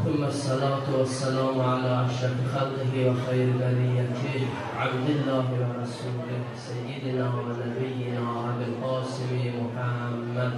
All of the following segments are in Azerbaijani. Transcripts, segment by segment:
ثم الصلاة والسلام على أشرف خلقه وخير بريته عبد الله ورسوله سيدنا ونبينا أبي القاسم محمد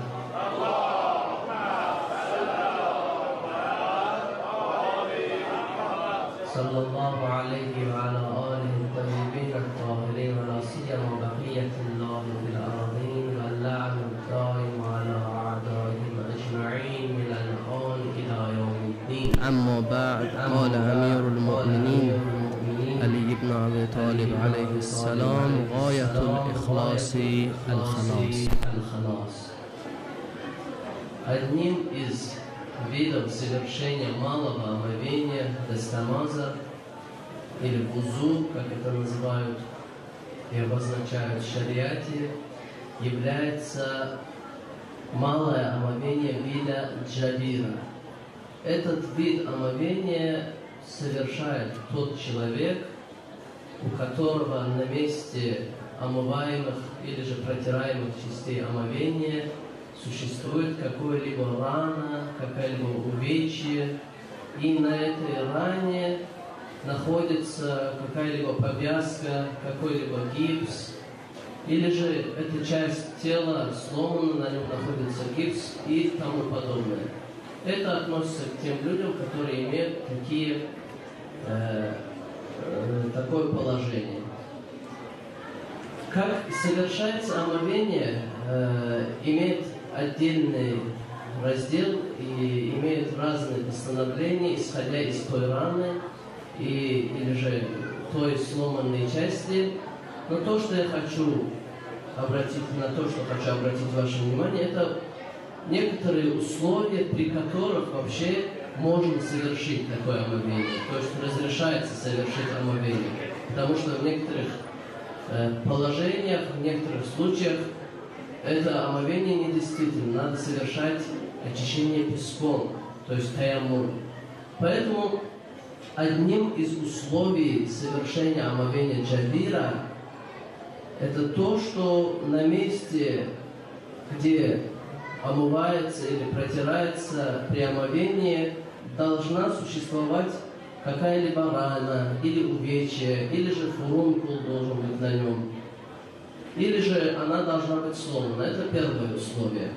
صلى الله عليه وعلى آله الطيبين الطاهرين ولا سيما بقية الله في الأرضين واللعن الدائم على أعدائهم أجمعين من الآن إلى يوم الدين. أما بعد، قال أمير المؤمنين علي بن أبي طالب عليه السلام: غاية الإخلاص الخلاص. Одним из видов совершения малого омовения, дастамаза или вузу, как это называют и обозначают в шариате, является малое омовение вида джабира. Этот вид омовения совершает тот человек, у которого на месте омываемых или же протираемых частей омовения существует какое-либо рана, какая-либо увечье, и на этой ране находится какая-либо повязка, какой-либо гипс, или же эта часть тела сломана, на нем находится гипс и тому подобное. Это относится к тем людям, которые имеют такое положение. Как совершается омовение, имеет отдельный раздел и имеет разные постановления, исходя из той раны или же той сломанной части. Но то, что я хочу обратить ваше внимание, это некоторые условия, при которых вообще можно совершить такое омовение. То есть разрешается совершить омовение. Потому что в некоторых положениях, в некоторых случаях это омовение недействительно. Надо совершать очищение песком, то есть таяммум. Поэтому одним из условий совершения омовения джабира это то, что на месте, где омывается или протирается при омовении, должна существовать какая-либо рана или увечье, или же фурункул должен быть на нем, или же она должна быть сломана. Это первое условие.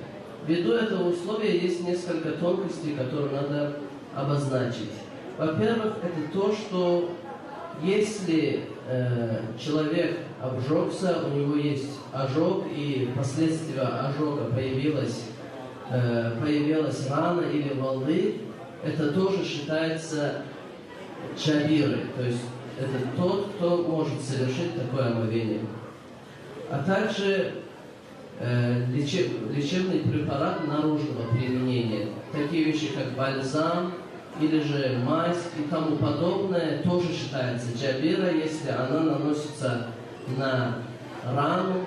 Ввиду этого условия есть несколько тонкостей, которые надо обозначить. Во-первых, это то, что если человек обжегся, у него есть ожог, и последствия ожога появилась рана или волны, это тоже считается джабирой, то есть это тот, кто может совершить такое омовение. А также лечебный препарат наружного применения, такие вещи как бальзам или же мазь и тому подобное, тоже считается джабира, если она наносится на рану,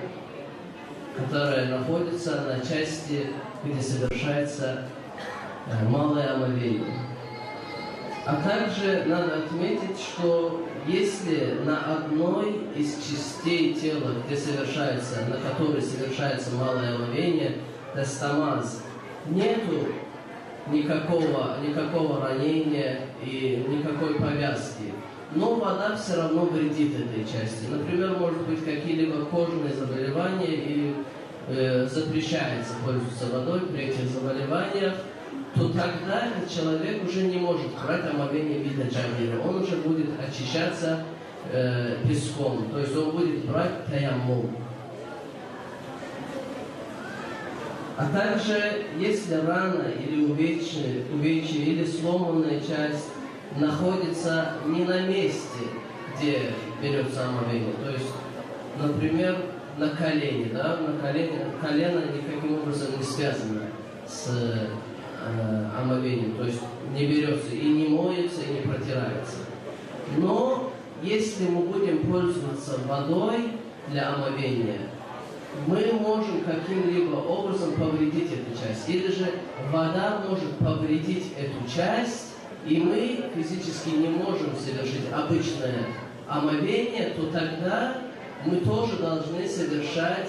которая находится на части, где совершается малое омовение. А также надо отметить, что если на одной из частей тела, на которой совершается малое омовение, дастамаз, нету никакого ранения и никакой повязки, но вода все равно вредит этой части. Например, может быть какие-либо кожные заболевания и запрещается пользоваться водой при этих заболеваниях, то тогда этот человек уже не может брать омовение вида джабира. Он уже будет очищаться песком, то есть он будет брать таяммум. А также, если рана или увечье или сломанная часть находится не на месте, где берется омовение, то есть, например, на колене, колено никаким образом не связано с омовением, то есть не берется и не моется, и не протирается. Но если мы будем пользоваться водой для омовения, мы можем каким-либо образом повредить эту часть. Или же вода может повредить эту часть, и мы физически не можем совершить обычное омовение, то тогда мы тоже должны совершать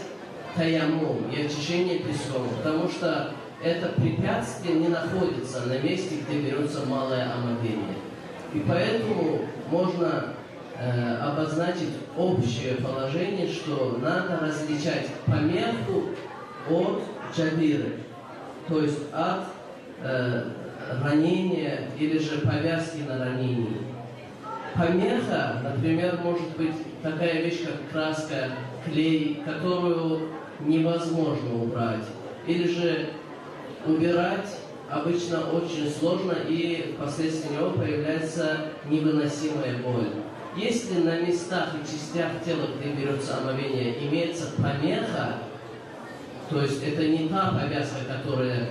таяммум и очищение песком. Потому что это препятствие не находится на месте, где берется малое омовение. И поэтому можно обозначить общее положение, что надо различать помеху от джабиры, то есть от ранения или же повязки на ранении. Помеха, например, может быть такая вещь, как краска, клей, которую невозможно убрать. Или же убирать обычно очень сложно, и впоследствии него появляется невыносимая боль. Если на местах и частях тела, где берется омовение, имеется помеха, то есть это не та повязка, которая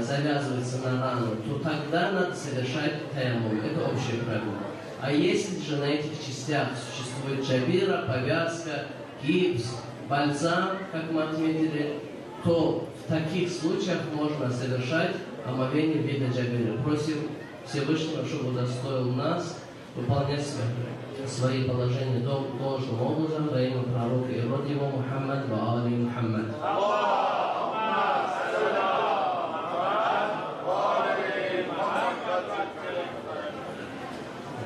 завязывается на рану, то тогда надо совершать таяммум. Это общее правило. А если же на этих частях существует джабира, повязка, гипс, бальзам, как мы отметили, то в таких случаях можно совершать омовение в виде джабира. Просим Всевышнего, чтобы удостоил нас выполнять свои положения должным образом во имя пророка и рода его Мухаммад ва али Мухаммад.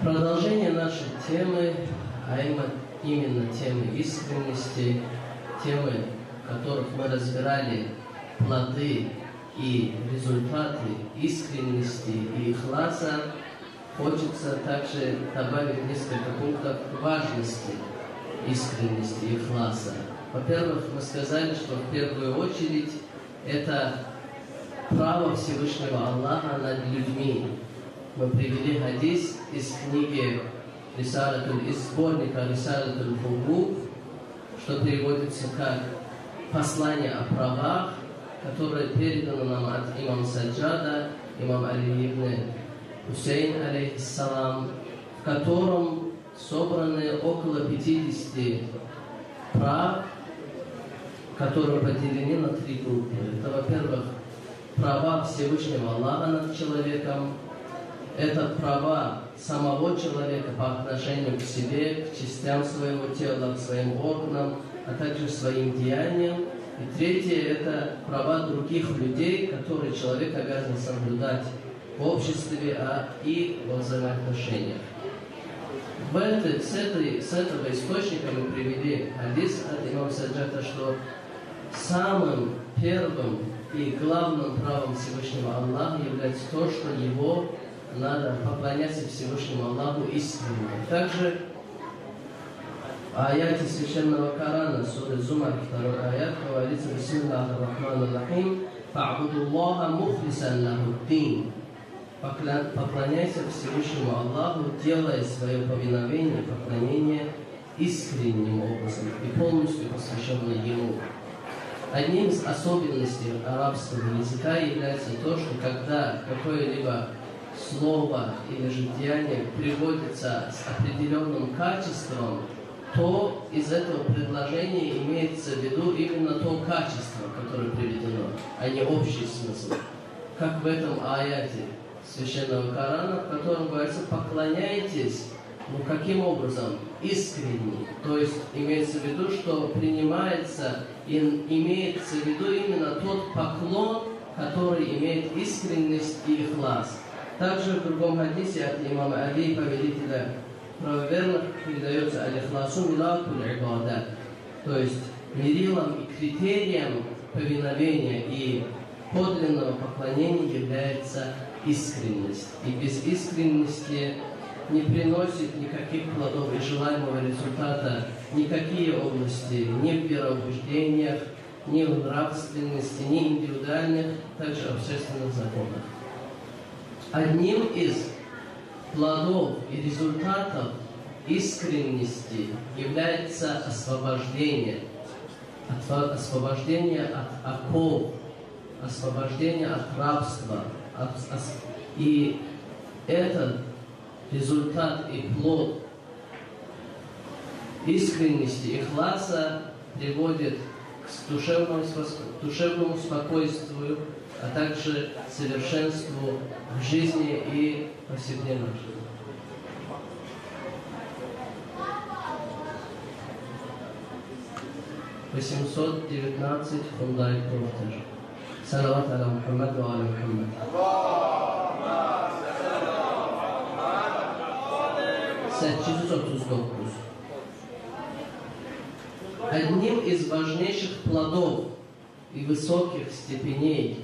Продолжение нашей темы, а именно темы искренности, темы, в которых мы разбирали плоды и результаты искренности и ихласа, хочется также добавить несколько пунктов важности искренности и ихласа. Во-первых, мы сказали, что в первую очередь это право Всевышнего Аллаха над людьми. Мы привели хадис из книги сборника Рисалатуль Хугук, что переводится как послание о правах, которое передано нам от имама Саджада, имама Али ибн Хусейн, алейхиссалам, в котором собраны около 50 прав, которые поделены на 3 группы. Это, во-первых, права Всевышнего Аллаха над человеком, это права самого человека по отношению к себе, к частям своего тела, к своим органам, а также своим деяниям. И третье – это права других людей, которые человек обязан соблюдать в обществе и во взаимоотношениях. С этого источника мы привели хадис от имама Саджада, что самым первым и главным правом Всевышнего Аллаха является то, что его надо поклоняться Всевышнему Аллаху искренне. Также в аяте Священного Корана, сура Зумар, 2 аят, говорится: «Бисмиллахи рахмани рахим, фа'буду Аллаха мухлисан лахуддин». Поклоняйся Всевышнему Аллаху, делая свое повиновение, поклонение искренним образом и полностью посвященное Ему. Одним из особенностей арабского языка является то, что когда какое-либо слово или же деяние приводится с определенным качеством, то из этого предложения имеется в виду именно то качество, которое приведено, а не общий смысл. Как в этом аяте Священного Корана, в котором говорится: поклоняйтесь, каким образом? Искренне. То есть имеется в виду, что принимается и имеется в виду именно тот поклон, который имеет искренность и ихлас. Также в другом хадисе от имама Али, повелителя правоверных, передается аль-ихласу милакуль ибадат. То есть мерилом и критерием повиновения и подлинного поклонения является искренность. И без искренности не приносит никаких плодов и желаемого результата никакие области, ни в вероубеждениях, ни в нравственности, ни индивидуальных, также общественных законах. Одним из плодов и результатов искренности является освобождение от оков, освобождение от рабства. И этот результат и плод искренности, ихласа приводит к душевному спокойствию, а также совершенству в жизни и повседневной жизни. (819) Хундай Профтер. Салават аля Мухаммад ва аля Мухаммад. 839. Одним из важнейших плодов и высоких степеней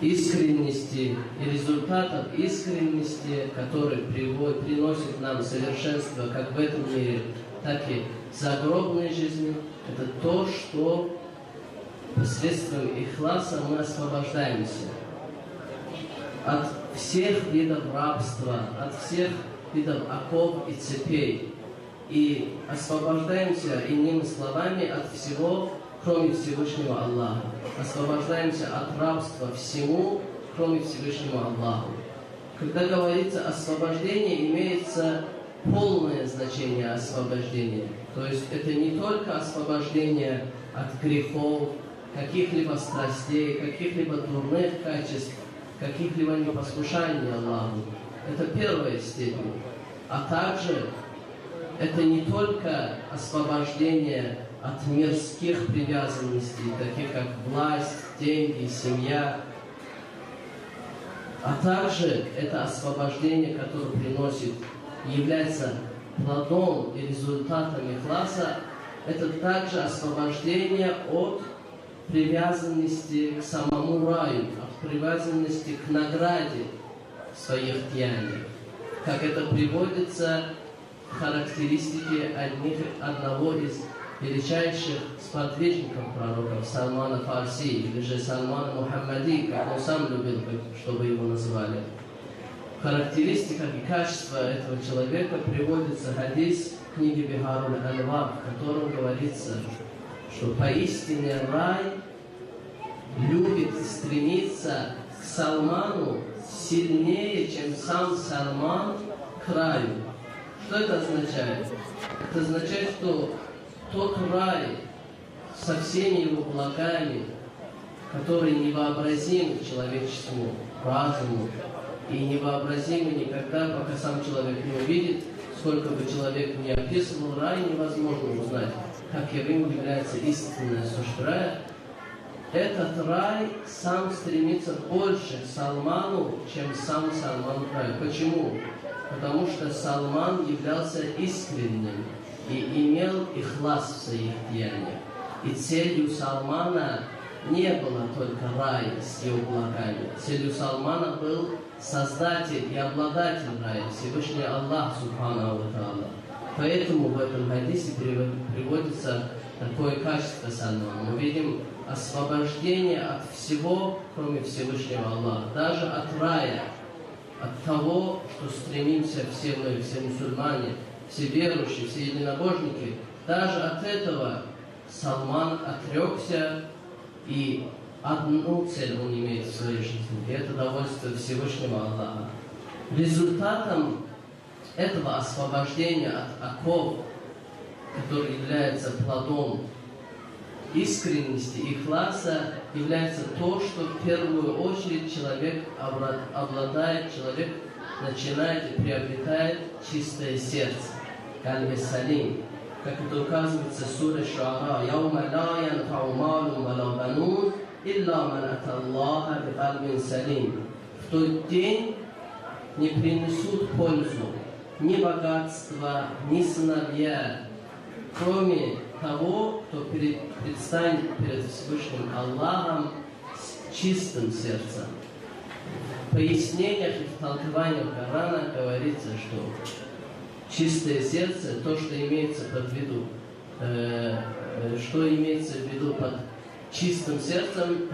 искренности и результатов искренности, который приносит нам совершенство как в этом мире, так и в загробной жизни, это то, что посредством ихласа мы освобождаемся от всех видов рабства, от всех видов оков и цепей. И освобождаемся, иными словами, от всего, кроме Всевышнего Аллаха. Освобождаемся от рабства всему, кроме Всевышнего Аллаха. Когда говорится освобождение, имеется полное значение освобождения. То есть это не только освобождение от грехов, каких-либо страстей, каких-либо дурных качеств, каких-либо непослушаний Аллаху. Это первая степень. А также это не только освобождение от мирских привязанностей, таких как власть, деньги, семья, а также это освобождение, которое приносит, является плодом и результатом ихласа, это также освобождение от привязанности к самому раю, от привязанности к награде своих деяний, как это приводится в характеристике одного из величайших сподвижников пророков, Салмана Фарси, или же Салмана Мухаммади, как он сам любил, чтобы его называли. В характеристиках и качества этого человека приводится хадис в книге Бихаруль Анвар, в котором говорится, что поистине рай любит и стремится к Салману сильнее, чем сам Салман к раю. Что это означает? Это означает, что тот рай со всеми его благами, который невообразим человеческому разуму и невообразимы никогда, пока сам человек не увидит, сколько бы человек ни описывал рай, невозможно узнать, как им является истинная суть рая. Этот рай сам стремится больше к Салману, чем сам Салман к раю. Почему? Потому что Салман являлся искренним и имел ихлас в своих деяниях. И целью Салмана не было только рай с его благами. Целью Салмана был создатель и обладатель рая, Всевышний Аллах Субханаху ва Та'аля. Поэтому в этом хадисе приводится такое качество Салмана. Мы видим освобождение от всего, кроме Всевышнего Аллаха. Даже от рая, от того, что стремимся все мы, все мусульмане, все верующие, все единобожники. Даже от этого Салман отрекся, и одну цель он имеет в своей жизни, и это довольствие Всевышнего Аллаха. Результатом этого освобождения от оков, который является плодом искренности и ихласа, является то, что в первую очередь человек начинает и приобретает чистое сердце, кальби салим, как это указывается в суре Шуара: «Яума ла янфау малун ва ла банун, илля ман ата Аллаха би кальбин салим». В тот день не принесут пользу ни богатство, ни сыновья, кроме того, кто предстанет перед Всевышним Аллахом с чистым сердцем. В пояснениях и в толкованиях Корана говорится, что чистое сердце, то, что имеется под виду, что имеется в виду под чистым сердцем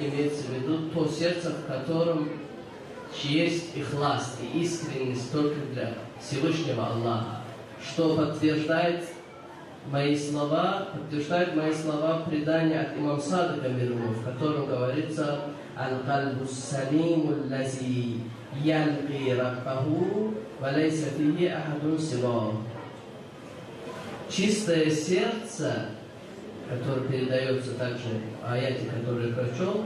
имеется в виду то сердце, в котором есть ихлас и искренность только для Всевышнего Аллаха, что подтверждает мои слова предания от имам Садыка Мирму, в котором говорится: «Аль-кальбу салиму лази ялги раббаху ва лайса фихи ахадун сиваху». Чистое сердце, которое передается также в аяте, который я прочел,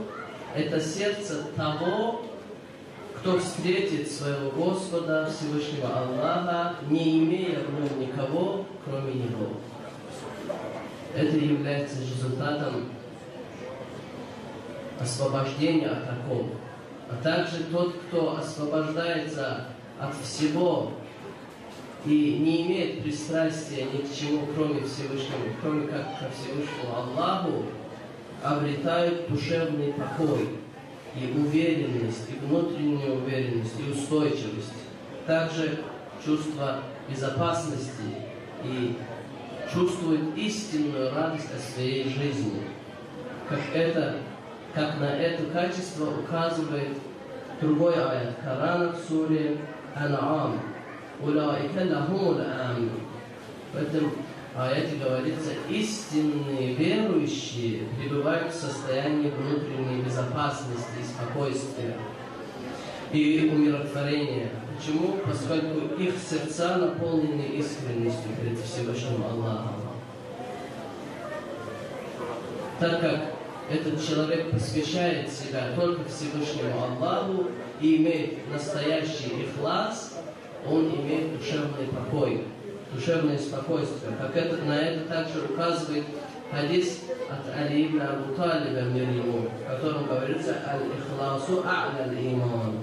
это сердце того, кто встретит своего Господа Всевышнего Аллаха, не имея в нем никого, кроме Него. Это является результатом освобождение от оков. А также тот, кто освобождается от всего и не имеет пристрастия ни к чему, кроме Всевышнего, кроме как ко Всевышнему Аллаху, обретают душевный покой и уверенность, и внутреннюю уверенность, и устойчивость. Также чувство безопасности и чувствуют истинную радость от своей жизни. Как на это качество указывает другой аят Корана в суре Ан'ам. «Улаика лахумул амн». В этом аяте говорится, истинные верующие пребывают в состоянии внутренней безопасности и спокойствия и умиротворения. Почему? Поскольку их сердца наполнены искренностью перед Всевышним Аллахом. Так как этот человек посвящает себя только Всевышнему Аллаху и имеет настоящий ихлас, он имеет душевный покой, душевное спокойствие. На это также указывает хадис от Али ибн Абу Талиба, мир ему, в котором говорится «Аль-ихласу а'ля аль-иман».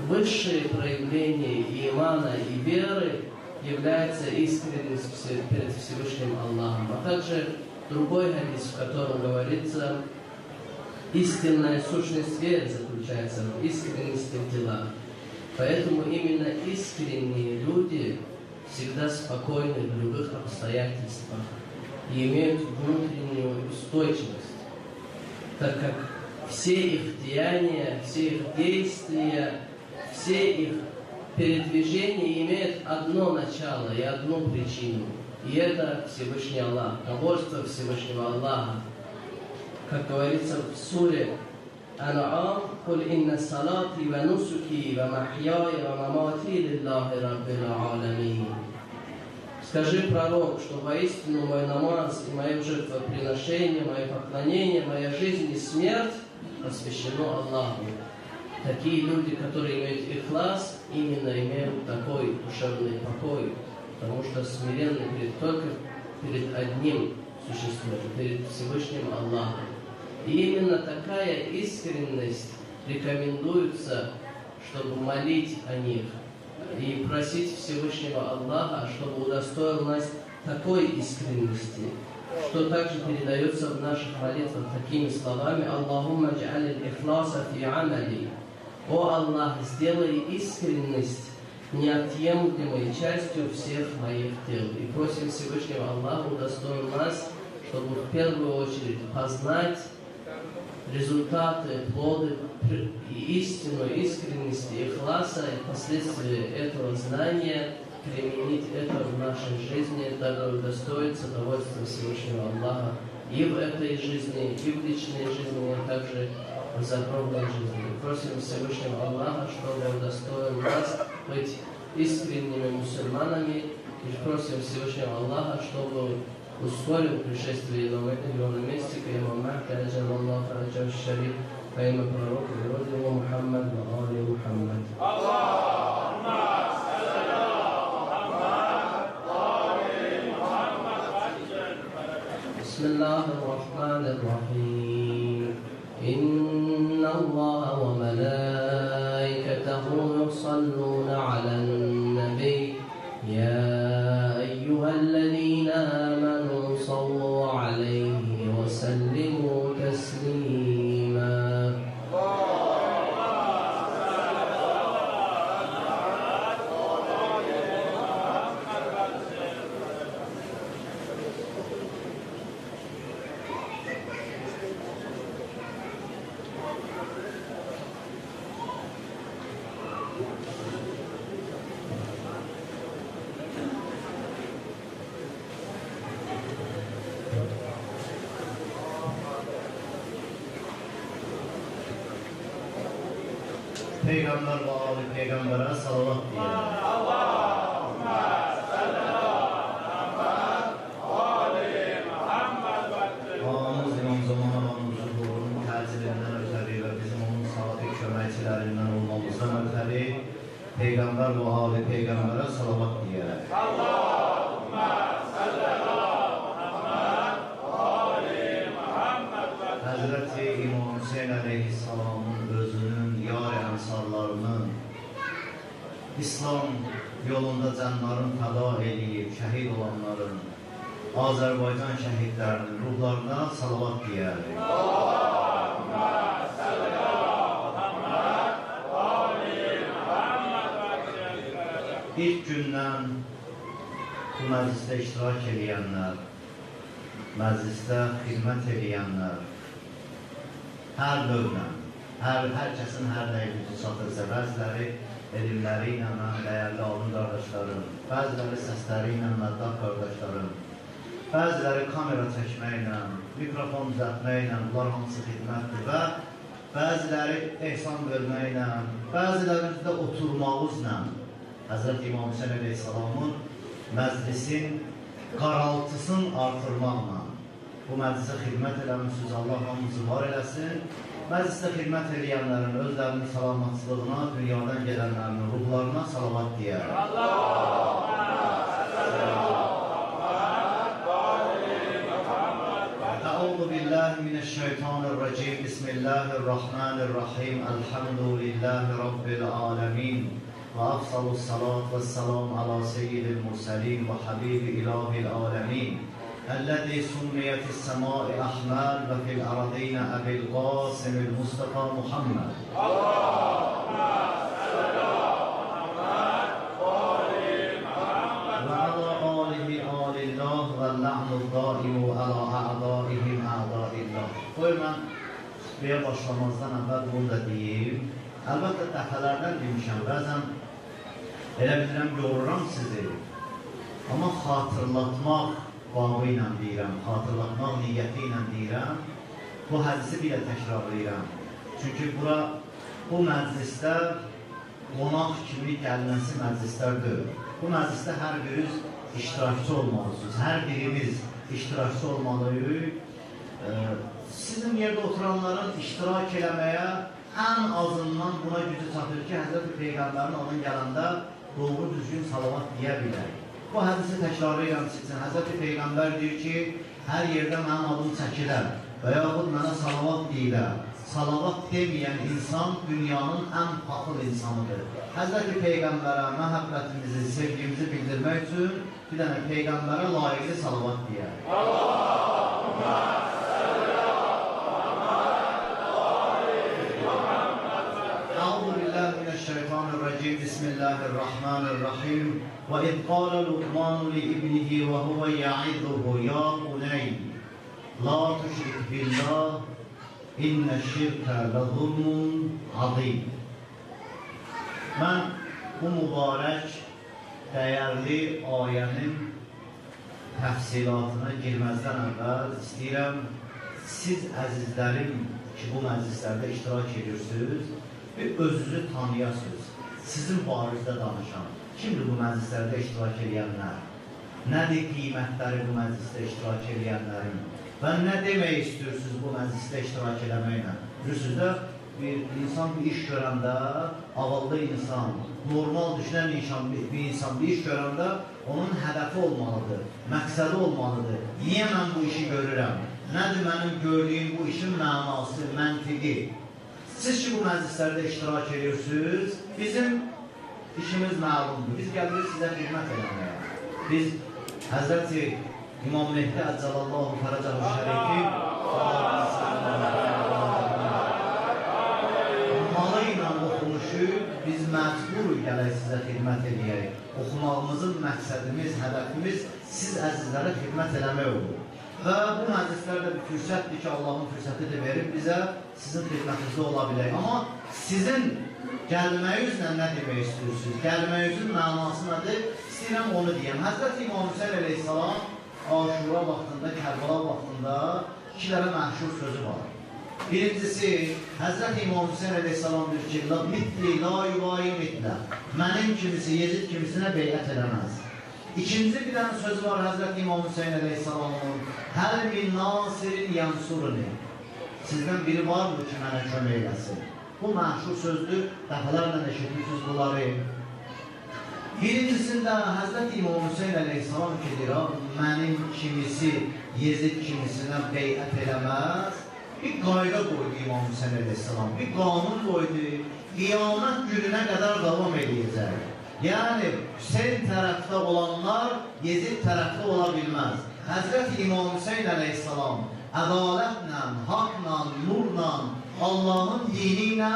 Высшее проявление имана и веры является искренность перед Всевышним Аллахом. А также другой хадис, в котором говорится, истинная сущность веры заключается в искренности в делах. Поэтому именно искренние люди всегда спокойны в любых обстоятельствах и имеют внутреннюю устойчивость, так как все их деяния, все их действия, все их передвижения имеют одно начало и одну причину. И это Всевышний Аллах, довольство Всевышнего Аллаха. Как говорится в суре Ан'ам, «Куль инна салати ва нусуки ва махьяя ва мамати лиллахи раббил аламин». Скажи, пророк, что воистину мой намаз и мое жертвоприношение, мое поклонение, моя жизнь и смерть посвящено Аллаху. Такие люди, которые имеют ихлас, именно имеют такой душевный покой, потому что смиренны только перед одним существом, перед Всевышним Аллахом. И именно такая искренность рекомендуется, чтобы молить о них и просить Всевышнего Аллаха, чтобы удостоил нас такой искренности, что также передается в наших молитвах такими словами: «Аллахумма джа'аль ихласа фи амали». «О Аллах, сделай искренность неотъемлемой частью всех моих дел». И просим Всевышнего Аллаха удостоил нас, чтобы в первую очередь познать результаты, плоды и истину, искренности, ихласа, и последствия этого знания применить это в нашей жизни, дабы удостоиться довольства Всевышнего Аллаха и в этой жизни, и в личной жизни, а также в загробной жизни. Просим Всевышнего Аллаха, чтобы удостоил нас быть искренними мусульманами, и просим Всевышнего Аллаха, чтобы ускорил пришествие его наместника, имама Таджан Аллах Раджав Шариф, во имя пророка его Мухаммад ва али Мухаммад. بسم الله الرحمن الرحيم إن الله وملائكته يصلون على النبي يا أيها الذين آمنوا صلوا عليه وسلموا تسليما Peygamber ve Ali Peygamber'e salavat diyelim. Allahümme salli ala Muhammed ve Ağamız İmam Zaman Ağamızın ruhunun təsirindən ötəri və bizim onun sadiq köməkçilərindən olmamızdan ötəri Peygamber ve Ali Peygamber'e salavat diyelim. Allahümme salli ala Muhammed ve Ali Muhammed ve Hazreti İmam Hüseyin İslam yolunda canlarını fəda edib, şəhid olanların, Azərbaycan şəhidlərinin ruhlarına salavat deyərik. İlk gündən bu məclisdə iştirak edənlər, məclisdə xidmət edənlər, hər növlə, hər kəsin hər nəyi gücü çatırsa, bəziləri elmləri ilə mən dəyərli alın qardaşlarım, bəziləri səsləri ilə məddaq qardaşlarım, bəziləri kamera çəkməklə, mikrofon düzəltməklə, bunlar hamısı xidmətdir və bəziləri ehsan verməklə, bəziləri də oturmağızla Həzrət İmam Hüseyin Əleyhisselamın məclisin qaraltısını artırmaqla bu məclisə xidmət eləmişsiniz, Allah hamımızı var eləsin. Məclisdə xidmət edənlərin özlərinin salamatçılığına, dünyadan gələnlərinin ruhlarına salavat deyər. Əuzu billahi mineşşeytanirracim. Bismillahirrahmanirrahim. Elhamdülillahi rabbil alamin. Ve afsalus salat ve selam ala seyyidil mursalin ve habibi ilahil alamin. الذي سميت السماء أحمر وفي الأرضين أبي القاسم المصطفى محمد. وعلى آله آل الله واللعن الدائم على أعدائهم أعداء الله. Buyur mən suya başlamazdan əvvəl bunu da deyim. Əlbəttə dəfələrdən demişəm, bəzən elə bilirəm yoruram sizi. Amma xatırlatmaq bağı ilə deyirəm, xatırlatmaq niyyəti ilə deyirəm, bu hədisi bir də təkrarlayıram. Çünki bu məclisdə qonaq kimi gəlinəsi məclislər deyil. Bu məclisdə hər biriniz iştirakçı olmalısınız, hər birimiz iştirakçı olmalıyıq. Sizin yerdə oturanların iştirak eləməyə ən azından buna gücü çatır ki, Həzrəti Peyğəmbərin onun yanında doğru düzgün salavat deyə bilər. Bu hədisi təkrarlayıram sizin. Həzrəti Peyğəmbər deyir ki, hər yerdə mənim adım çəkilər və yaxud mənə salavat deyilər. Salavat deməyən insan dünyanın ən paxıl insanıdır. Həzrəti Peyğəmbərə məhəbbətimizi, sevgimizi bildirmək üçün bir dənə Peyğəmbərə layiqli salavat deyər. Allahümmə salli ala Muhammed. Əuzu billahi mineşşeytanirracim. Bismillahirrahmanirrahim. وَإِذْ قَالَ لُقْمَانُ لِابْنِهِ وَهُوَ يَعِظُهُ يَا بُنَيَّ لَا تُشْرِكْ بِاللَّهِ إِنَّ الشِّرْكَ لَظُلْمٌ عَظِيمٌ. Mən bu mübarək, dəyərli ayənin təfsilatına girməzdən əvvəl istəyirəm, siz əzizlərim ki, bu məclislərdə iştirak edirsiniz və özünüzü tanıyasınız, sizin barınızda danışan. Kimdir bu məclislərdə iştirak edənlər? Nədir qiymətləri bu məclisdə iştirak edənlərin? Və nə demək istiyorsunuz bu məclisdə iştirak eləməklə? Bilirsiniz, bir insan bir iş görəndə, avallı insan, normal düşünən bir insan bir iş görəndə onun hədəfi olmalıdır, məqsədi olmalıdır. Niyə mən bu işi görürəm? Nədir mənim gördüyüm bu işin mənası, məntiqi? Siz ki bu məclislərdə iştirak edirsiniz, bizim İşimiz məlumdur. Biz gəlirik sizə xidmət eləməyə. Biz Həzrəti İmam Mehdi Əcəlallahu Fərəcəhu Şərifi malı ilə oxumuşu biz məcburuq gələk sizə xidmət eləyək. Oxumağımızın məqsədimiz, hədəfimiz siz əzizlərə xidmət eləmək olur. Və bu məclislərdə bir fürsətdir ki, Allahın fürsətidir verib bizə sizin xidmətinizdə ola bilək. Amma sizin gəlməyinizlə nə demək istiyorsunuz? Gəlməyinizin mənası nədir? İstəyirəm onu deyəm. Həzrəti İmam Hüseyin Əleyhisselam Aşura vaxtında, Kərbala vaxtında iki dənə məşhur sözü var. Birincisi, Həzrəti İmam Hüseyin Əleyhisselam deyir ki, mitli la yuvayi mitlə. Mənim kimisi, Yezid kimisinə beyət eləməz. İkinci bir dənə söz var Həzrəti İmam Hüseyin Əleyhisselamın. Həl min nasirin yansuruni. Sizdən biri var mı ki, mənə kömək eləsin? Bu məşhur sözdür, dəfələrlə eşitmişsiniz bunları. Birincisində Həzrəti İmam Hüseyin Əleyhisselam ki, deyir, mənim kimisi, Yezid kimisinə beyət eləməz. Bir qayda qoydu İmam Hüseyin Əleyhisselam, bir qanun qoydu, qiyamət gününə qədər davam edəcək. Yani Hüseyin tərəfdə olanlar Yezid tərəfdə ola bilməz. Həzrət İmam Hüseyin əleyhissalam ədalətlə, haqla, nurla, Allahın dini ilə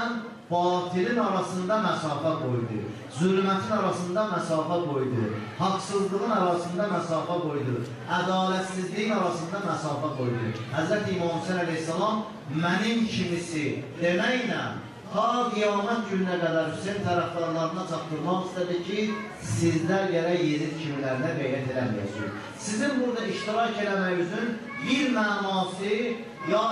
batilin arasında məsafə qoydu. Zülmətin arasında məsafə qoydu. Haqsızlığın arasında məsafə qoydu. Ədalətsizliyin arasında məsafə qoydu. Həzrət İmam Hüseyin əleyhissalam mənim kimisi deməklə ta qiyamət gününə qədər Hüseyin tərəfdarlarına çatdırmaq istədi ki, sizlər gərək Yezid kimilərinə beyyət eləməyəsiniz. Sizin burada iştirak eləməyinizin bir mənası, ya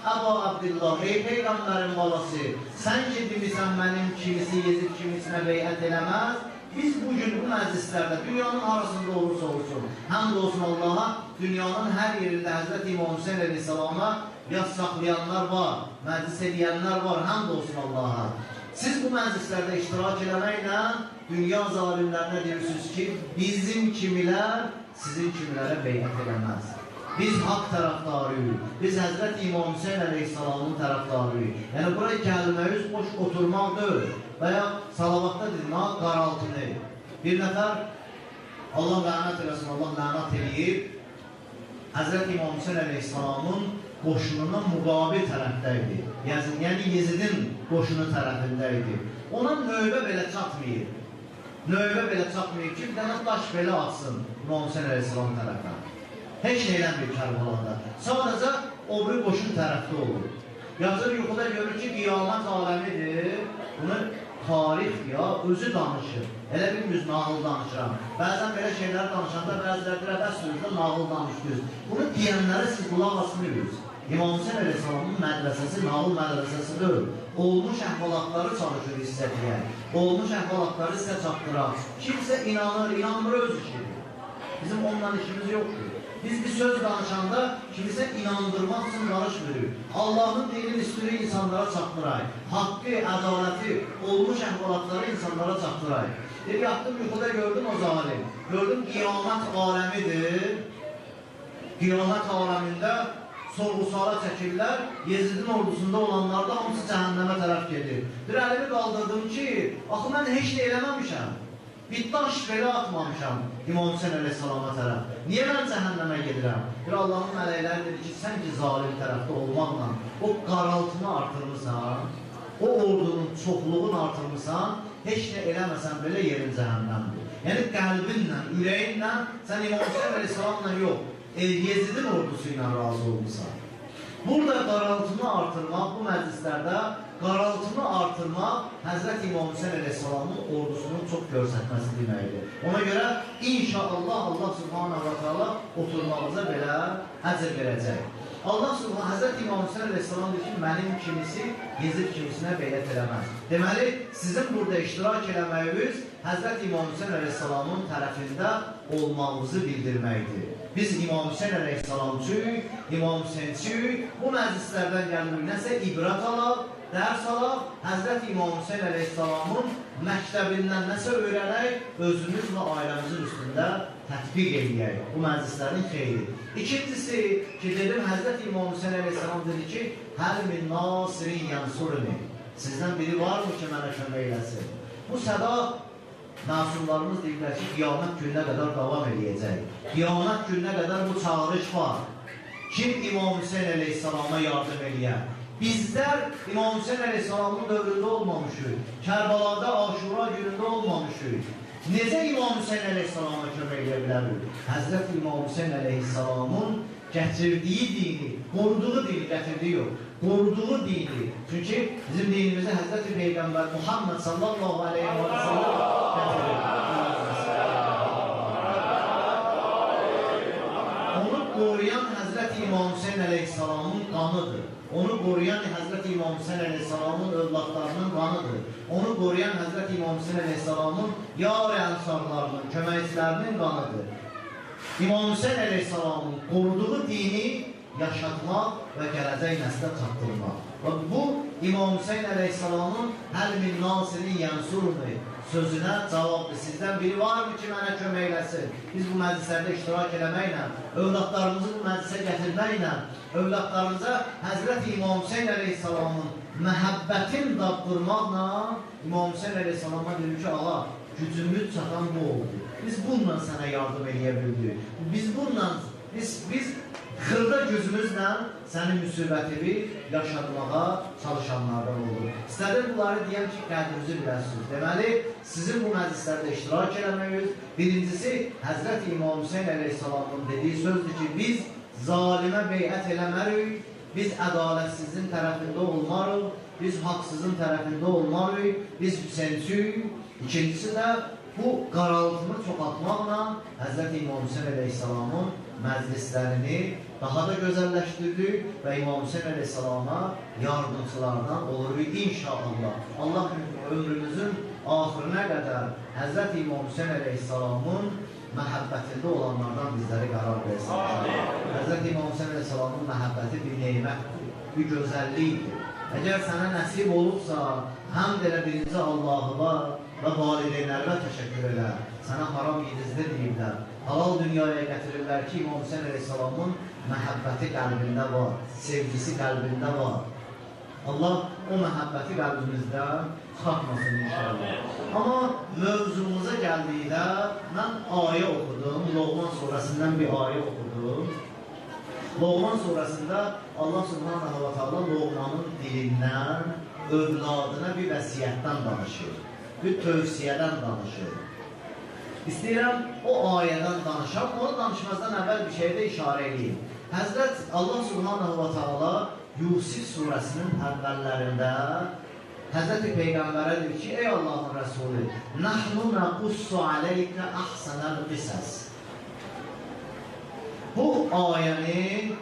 Əbu Abdillah, ey Peyğəmbərin balası, sən ki demirsən mənim kimisi Yezid kimisinə beyyət eləməz, biz bugün bu məclislərdə dünyanın arasında olursa olsun, həmd olsun Allaha, dünyanın hər yerində Həzrət İmam Hüseyin əleyhissalama yas saxlayanlar var, məclis edənlər var, həmd olsun Allaha. Siz bu məclislərdə iştirak eləməklə dünya zalimlərinə deyirsiniz ki, bizim kimilər sizin kimilərə beyyət eləməz. Biz haqq tərəfdarıyıq, biz Həzrət İmam Hüseyin əleyhissalamın tərəfdarıyıq. Yəni, buraya gəlməyiz boş oturmaq deyil və ya salavatda demək qaraltını. Bir nəfər, Allah lənət eləsin, Allah lənət eləyib, Həzrət İmam Hüseyin əleyhissalamın qoşununa müqabil tərəfdəydi. Yəni, Yezidin qoşunu tərəfindəydi. Ona növbə belə çatmayıb. Növbə belə çatmayıb ki, bir dənə daş belə atsın İmam Hüseyin əleyhissalamın tərəfdən. Heç neylənmir Kərbalada. Sadəcə o bir qoşun tərəfdə olur. Yazır yuxuda görür ki, qiyamət aləmidir. Bunu tarix ya, özü danışır. Elə bilmiyoruz, nağıl danışıram. Bəzən belə şeylər danışanda bəziləri rəbəs sözdə nağıl danışdırız. Bunu deyənlərə siz qulaq asmıyoruz. İmam Hüseyin əleyhissalamın mədrəsəsi nağıl mədrəsəsi deyil. Olmuş əhvalatları çalışır hissədiyə. Olmuş əhvalatları sizə çatdırar. Kimsə inanır, inanmır öz işidir. Bizim onunla işimiz yoxdur. Biz bir söz danışanda kimisə inandırmaq üçün danışmırıq. Allah'ın dinini üstünü insanlara çatdırayıq. Haqqı, ədaləti, olmuş əhvalatları insanlara çatdırayıq. Yatdım yuxuda gördüm o zalim. Gördüm qiyamət aləmidir. Qiyamət aləmində sorğu-suala çəkirlər. Yezidin ordusunda olanlar da hamısı cəhənnəmə tərəf gedir. Bir əlimi qaldırdım ki, axı mən heç də eləməmişəm. Bir daş belə atmamışam İmam Hüseyin əleyhissalama tərəf. Niyə mən cəhənnəmə gedirəm? Bir Allahın mələkləri dedi ki, sən ki zalim tərəfdə olmaqla o qaraltını artırmışsan, o ordunun çoxluğunu artırmışsan, heç nə eləməsən belə yerin cəhənnəmdir. Yəni qəlbinlə, ürəyinlə sən İmam Hüseyin əleyhissalamla yox, Yezidin ordusu ilə razı olmuşsan. Burada qaraltını artırmaq, bu məclislərdə qaraltını artırmaq Həzrət İmam Hüseyin əleyhissalamın ordusunun çox görsətməsi deməkdir. Ona görə inşallah Allah subhanahu wa ta'ala oturmağıza belə əcr verəcək. Allah subhanahu Həzrət İmam Hüseyin əleyhissalam deyir ki, mənim kimisi Yezid kimisinə beyyət eləməz. Deməli, sizin burada iştirak eləməyiniz Həzrət İmam Hüseyin əleyhissalamın tərəfində olmağınızı bildirməkdir. Biz İmam Hüseyin əleyhissalamçıyıq, İmam Hüseyinçiyik. Bu məclislərdən gəlirik, nəsə ibrət alaq, dərs alaq, Həzrət İmam Hüseyin əleyhissalamın məktəbindən nəsə öyrənək, özümüz və ailəmizin üstündə tətbiq edək. Bu məclislərin xeyri. İkincisi ki, dedim, Həzrət İmam Hüseyin əleyhissalam dedi ki, hər min nasirin yansuruni. Sizdən biri var mı ki, mənə kömək eləsin? Bu səda məsullarımız deyirlər ki, qiyamət gününə qədər davam edəcək. Qiyamət gününə qədər bu çağırış var. Kim İmam Hüseyin əleyhissalama yardım eləyər? Bizlər İmam Hüseyin əleyhissalamın dövründə olmamışıq. Kərbalada Aşura günündə olmamışıq. Necə İmam Hüseyin əleyhissalama kömək edə bilərik? Həzrət İmam Hüseyin əleyhissalamın gətirdiyi dini, qoruduğu dini gətirdiyi yox. Qoruduğu dini. Çünki bizim dinimizə Həzrət Peyğəmbər Muhammed sallallahu aleyhi və sallam gətirir. Onu qoruyan Həzrət İmam Hüseyin əleyhissalamın qanıdır. Onu qoruyan Həzrət İmam Hüseyin əleyhissalamın övladlarının qanıdır. Onu qoruyan Həzrət İmam Hüseyin əleyhissalamın yar-ı ənsarlarının, köməkçilərinin qanıdır. İmam Hüseyin əleyhissalamın qoruduğu dini yaşatmaq və gələcək nəslə çatdırmaq. Və bu, İmam Hüseyin əleyhissalamın hər min nasirin yansurunu sözünə cavabdır. Sizdən biri var mı ki, mənə kömək eləsin? Biz bu məclislərdə iştirak eləməklə, övladlarımızı bu məclisə gətirməklə, övladlarımıza Həzrət İmam Hüseyin əleyhissalamın məhəbbətin daddırmaqla İmam Hüseyin əleyhissalama dedim ki, ağa, gücümüz çatan bu oldu. Biz bununla sənə yardım edə bildik. Biz bununla, biz xırda gözümüzlə sənin müsibətini yaşatmağa çalışanlardan olur. İstədim bunları deyəm ki, qədrinizi biləsiniz. Deməli, sizin bu məclislərdə iştirak eləməyiz. Birincisi, Həzrət İmam Hüseyin əleyhissalamın dediyi sözdür ki, biz zalimə beyət eləmərik, biz ədalətsizin tərəfində olmarıq, biz haqsızın tərəfində olmarıq, biz Hüseyinçiyik. İkincisi də bu qaraltını çoxaltmaqla Həzrət İmam Hüseyin əleyhissalamın məclislərini daha da gözəlləşdirdik və İmam Hüseyin əleyhissalama yardımçılardan oluruq inşallah. Allah ömrümüzün axırına qədər Həzrət İmam Hüseyin əleyhissalamın məhəbbətində olanlardan bizləri qərar versin. Həzrət İmam Hüseyin əleyhissalamın məhəbbəti bir neymətdir, bir gözəllikdir. Əgər sənə nəsib olubsa, həmd elə birinci Allah'a və valideynlərə təşəkkür elə. Sənə haram yedizdə deyiblər. Halal dünyaya gətirirlər ki, İmam Hüseyin əleyhissalamın məhəbbəti qəlbində var, sevgisi qəlbində var. Allah o məhəbbəti qəlbimizdə çıxartmasın inşallah. Amma mövzumuza gəldikdə mən ayə oxudum, Loğman surəsindən bir ayə oxudum. Loğman surəsində Allah subhanahu wa ta'ala Loğmanın dilindən övladına bir vəsiyyətdən danışır, bir tövsiyədən danışır. İstəyirəm o ayədən danışam, onu danışmazdan əvvəl bir şeydə işarə edeyim. Həzrət Allah subhanahu wa ta'ala Yusif surəsinin əvvəllərində Həzrət Peyğəmbərə deyir ki, ey Allahın Rəsulü, nəhnu nəqussu aleykə əhsənəl qisəs. Bu ayəni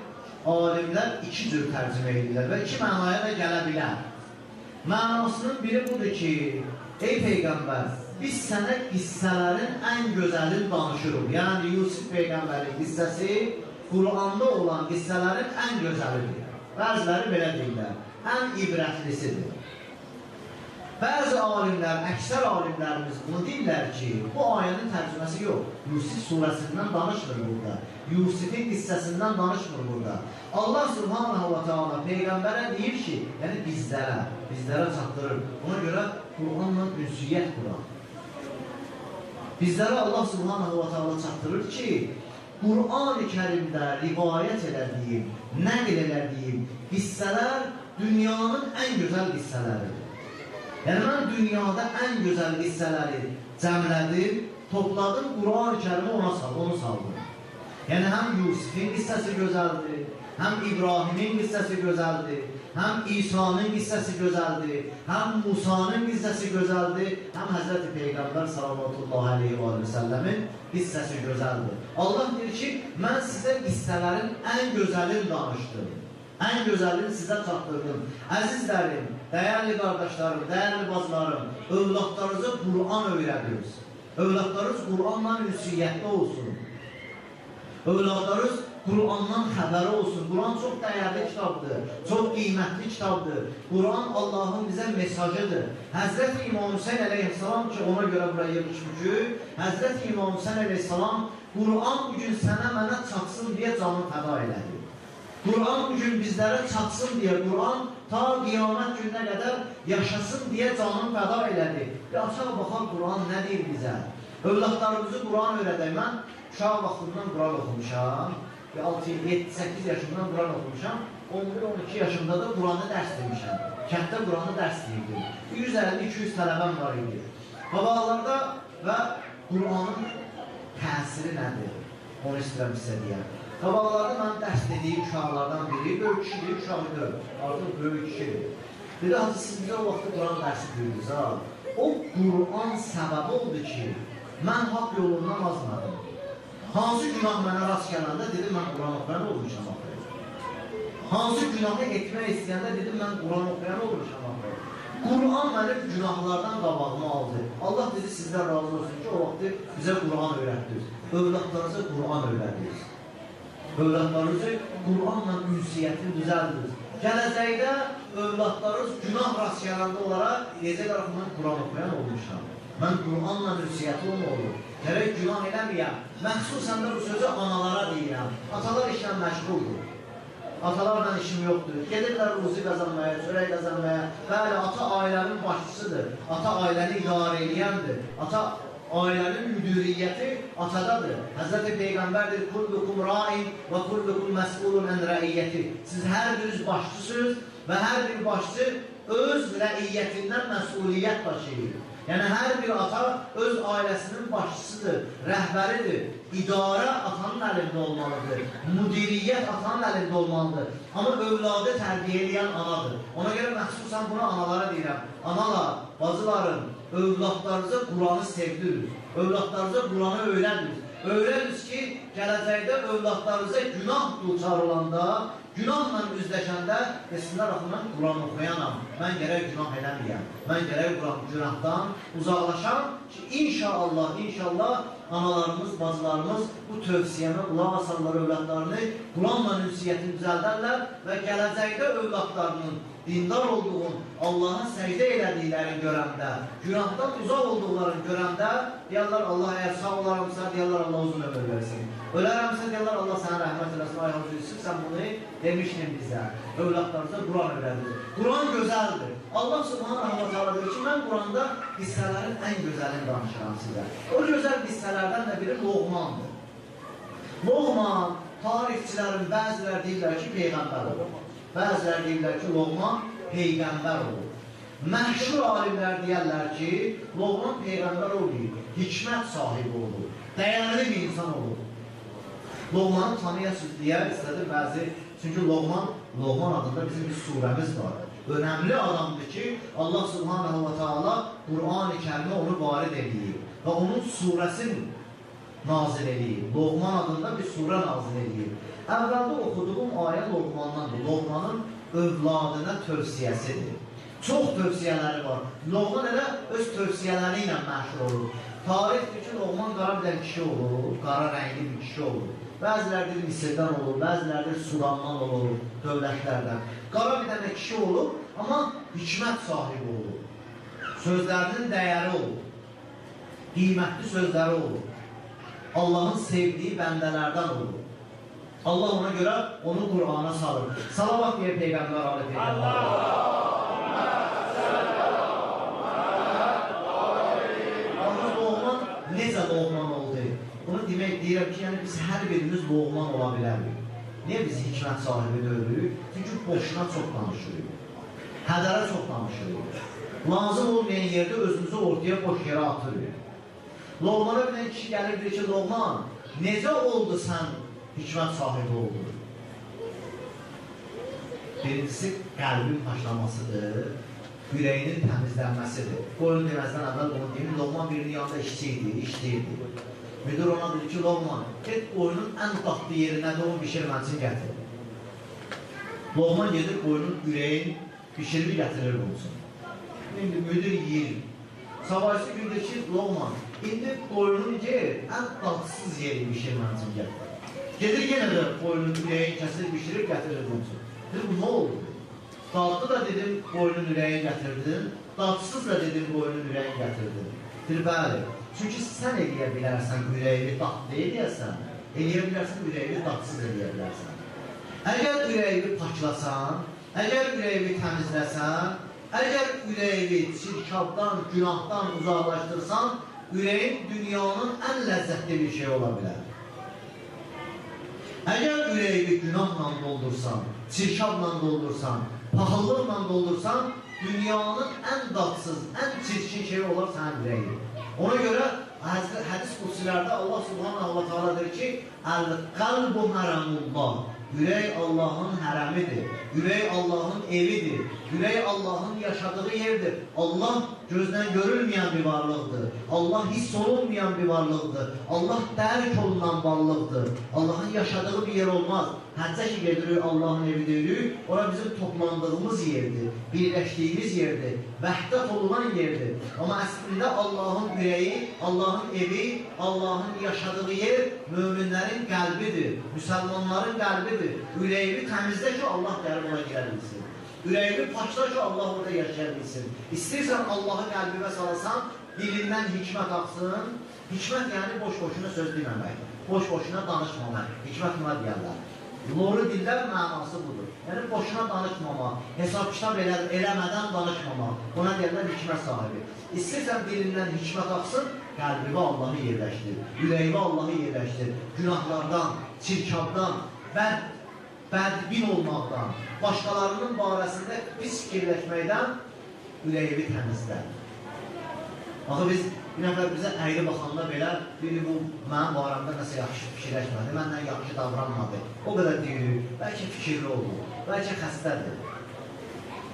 alimlər iki cür tərcümə edirlər və iki mənaya da gələ bilər. Mənasının biri budur ki, ey Peyğəmbər, biz sənə qissələrin ən gözəlini danışırıq. Yəni, Yusuf Peyğəmbərin qissəsi Qur'anda olan qissələrin ən gözəlidir. Bəziləri belə deyirlər, ən ibrətlisidir. Bəzi alimlər, əksər alimlərimiz bunu deyirlər ki, bu ayənin tərcüməsi yox. Yusuf surəsindən danışmır burada. Yusufin qissəsindən danışmır burada. Allah subhanahu wa ta'ala Peyğəmbərə deyir ki, yəni bizlərə çatdırır. Ona görə Qur'anla ünsiyyət qurar. Bizlərə Allah subhanahu wa ta'ala çatdırır ki, Qur'an-ı Kərimdə rivayət elədiyim, nəql elədiyim qissələr dünyanın ən gözəl qissələridir. Yəni, mən dünyada ən gözəl qissələri cəmlədim, topladım, Qur'an-ı Kərimi onu saldım. Yəni, həm Yusufin qissəsi gözəldir, həm İbrahimin qissəsi gözəldir, həm İsa'nın qissəsi gözəldir, həm Musa'nın qissəsi gözəldir, həm Həzrəti Peyğəmbər sallallahu aleyhi və səlləmin qissəsi gözəldir. Allah deyir ki, mən sizə qissələrin ən gözəlini danışdım. Ən gözəlini sizə çatdırdım. Əzizlərim, dəyərli qardaşlarım, dəyərli bacılarım, övladlarınıza Qur'an öyrədirsiniz. Övladlarınız Qur'anla ünsiyyətdə olsun. Övladlarınız Qur'andan xəbəri olsun. Qur'an çox dəyərli kitabdır, çox qiymətli kitabdır. Qur'an Allahın bizə mesajıdır. Həzrət İmam Hüseyin əleyhissalam ki, ona görə buraya yığışmışıq, Həzrət İmam Hüseyin əleyhissalam Qur'an bugün sənə mənə çatsın deyə canını fəda elədi. Qur'an bugün bizlərə çatsın deyə, Qur'an ta qiyamət gününə qədər yaşasın deyə canını fəda elədi. Bir aşağı baxan Qur'an nə deyir bizə? Övladlarımızı Qur'an öyrədək. Mən uşaq vaxtından Qur'an oxumuşam. 6-7-8 yaşımdan Qur'an oxumuşam. 11-12 yaşımda da Qur'anı dərs demişəm. Kənddə Qur'anı dərs deyirdim. 150-200 tələbəm var idi. Babalarda və Qur'anın təsiri nədir? Onu istəyirəm sizə deyəm. Qabaqlarda mən dərs dediyim uşaqlardan biri, böyük kişidir, uşağı deyil, artıq böyük kişidir. Dedi, hacı, siz bizə o vaxtda Qur'an dərsi duyurdunuz, ha? O Qur'an səbəbi oldu ki, mən haqq yolundan azmadım. Hansı günah mənə rast gələndə dedim, mən Qur'an oxuyan olmuşam axı. Hansı günahı etmək istəyəndə dedim, mən Qur'an oxuyan olmuşam axı. Qur'an mənim günahlardan qabağımı aldı. Allah dedi, sizdən razı olsun ki, o vaxtı bizə Qur'an öyrətdiniz. Övladlarınıza Qur'an öyrətdiniz. Övladlarınızı Qur'anla ünsiyyətini düzəldiniz. Gələcəkdə övladlarınız günah rast gələndə olaraq deyəcəklər, mən Qur'an oxuyan olmuşam. Mən Qur'anla ünsiyyəti olmalı. Gərək günah eləməyəm. Məxsusən də bu sözü analara deyirəm. Atalar işlə məşğuldur. Atalarla işim yoxdur. Gedirlər ruzi qazanmaya, çörək qazanmaya. Bəli, ata ailənin başçısıdır. Ata ailəni idarə edəndir. Ata ailənin müdiriyyəti atadadır. Həzrəti Peyğəmbərdir, kullukum ra'in və kullukum məs'ulun ən rəiyyəti. Siz hər biriniz başçısınız və hər bir başçı öz rəiyyətindən məsuliyyət daşıyır. Yəni, hər bir ata öz ailəsinin başçısıdır, rəhbəridir. İdarə atanın əlində olmalıdır. Müdiriyyət atanın əlində olmalıdır. Amma övladı tərbiyə edən anadır. Ona görə məxsusən buna analara deyirəm. Analar, bacılarım, övladlarınıza Quranı sevdirin. Övladlarınıza Quranı öyrənin. Öyrəniz ki, gələcəkdə övladlarınıza günah duçar olanda, günahla üzləşəndə desinlər, axı, mən Quran oxuyanam, mən gərək günah eləməyəm, mən gərək günahdan uzaqlaşam ki, inşallah analarımız, bacılarımız bu tövsiyəmə qulaq asarlar övladlarını, Quranla ünsiyyətini düzəldərlər və gələcəkdə övladlarının dindar olduğun, Allah'a səcdə elədiklərini görəndə, günahdan uzaq olduqlarını görəndə, deyərlər, Allah əgər sağ olarımsa, deyərlər, Allah uzun ömür versin. Ölərəmsə, deyərlər, Allah sənə rəhmət eləsin, ay hocayısın, sən bunu demişdin bizə, övladlarımıza Quran öyrədir. Quran gözəldir. Allah subhanahu wa ta'ala deyir ki, mən Quranda hissələrin ən gözəlini danışıram sizə. O gözəl hissələrdən də biri Loğmandır. Loğman, tarixçilərin bəziləri deyirlər ki, Peyğəmbər olur. Bəziləri deyirlər ki, Loğman Peyğəmbər olur. Məşhur alimlər deyərlər ki, Loğman Peyğəmbər olur, hikmət sahibi olur, dəyərli bir insan olur. Loğmanı tanıyasınız deyə istədir bəzi, çünki Loğman adında bizim bir surəmiz var. Önəmli adamdır ki, Allah subhanahu wa ta'ala Qur'an-ı Kərimə onu varid edir və onun surəsini nazil edir. Loğman adında bir surə nazil edir. Əvvəldə oxuduğum ayə Loğmandandır. Loğmanın övladına tövsiyəsidir. Çox tövsiyələri var. Loğman elə öz tövsiyələri ilə məşhur olur. Tarixdir ki, Loğman qara bir kişi olur, qara rəngli bir kişi olur. Bəzilərdir Misirdən olur, bəzilərdir Sudandan olur, dövlətlərdən. Qara bir dənə kişi olur, amma hikmət sahibi olur. Sözlərinin dəyəri olur. Qiymətli sözləri olur. Allahın sevdiyi bəndələrdən olur. Allah ona görə onu Qur'ana salır. Salavat deyə Peyğəmbər Ali Peyğəmbər. Necə Loğman oldu? Bunu demək deyirəm ki, yəni biz hər birimiz Loğman ola bilərik. Niyə biz hikmət sahibi deyildik? Çünki boşuna çox danışırıq. Hədərə çox danışırıq. Lazım olmayan yerdə özümüzü ortaya boş yerə atırıq. Loğmana bir kişi gəlir, deyir ki, Loğman, necə oldu sən hikmət sahibi oldun? Birincisi, qəlbin başlamasıdır. Ürəyinin təmizlənməsidir. Qoyun deməzdən əvvəl onu deyim, Loğman birinin yanında işləyirdi. Müdür ona dedi ki, Loğman, get qoyunun ən tatlı yerinədə onu bişirmənsin gətirir. Loğman gedir qoyunun ürəyin bişirib gətirir olsun. İndi müdür yiyir. Sabahçı gündür ki, Loğman, indi qoyunun ən tatsız yeri bişirmənsin gətirir. Gedir yenə də qoyunun ürəyin kəsir, bişirib gətirir olsun. Dedi, bu nə oldu? Tatlı da dedim, qoyunun ürəyin gətirdin, tatsız da dedim, qoyunun ürəyin gətirdin. Deyir, bəli. Çünki sən eləyə bilərsən, ürəyini tatlı eləyəsən, eləyə bilərsən, ürəyini tatsız eləyə bilərsən. Əgər ürəyini paklasan, əgər ürəyini təmizləsən, əgər ürəyini çirkabdan, günahdan uzaqlaşdırsan, ürəyin dünyanın ən ləzzətli bir şey ola bilər. Əgər ürəyini günahla doldursan, çirkabla doldursan, pahalılıqla doldursan, dünyanın ən dadsız, ən çirkin şey olar sənin ürəyi. Ona görə hədis qudsilərdə Allah subhanahu wa ta'ala deyir ki, Əl-qəlbu hərəmullah. Ürək Allahın hərəmidir. Ürək Allahın evidir. Ürək Allahın yaşadığı yerdir. Allah gözdən görülməyən bir varlıqdır. Allah hiss olunmayan bir varlıqdır. Allah dərk olunan varlıqdır. Allahın yaşadığı bir yer olmaz. Həccə ki gedirik Allahın evi deyirik, ora bizim toplandığımız yerdir, birləşdiyimiz yerdir, vəhdət olunan yerdir. Amma əslində Allahın ürəyi, Allahın evi, Allahın yaşadığı yer möminlərin qəlbidir, müsəlmanların qəlbidir. Ürəyini təmizlə ki, Allah gəlib ona girə bilsin. Ürəyini paçla ki, Allah orada yaşaya bilsin. İstəyirsən Allahı qəlbimə salasan, dilindən hikmət axsın. Hikmət yəni boş-boşuna söz deməmək, boş-boşuna danışmamaq. Hikmət buna deyərlər. Loru dillər mənası budur. Yəni, boşuna danışmama, hesab kitab eləmədən danışmama. Ona deyirlər hikmət sahibi. İstəyirsən dilindən hikmət axsın, qəlbivə Allahı yerləşdir, ürəyivə Allahı yerləşdir. Günahlardan, çirkabdan, bədbin olmaqdan, başqalarının barəsində pis fikirləşməkdən ürəyivi təmizlər. Axı biz bir nəfər bizə əyri baxanda belə, biri bu mənim barəmdə nəsə yaxşı fikirləşmədi, məndən yaxşı davranmadı. O qədər deyirik, bəlkə fikirli olur, bəlkə xəstədir.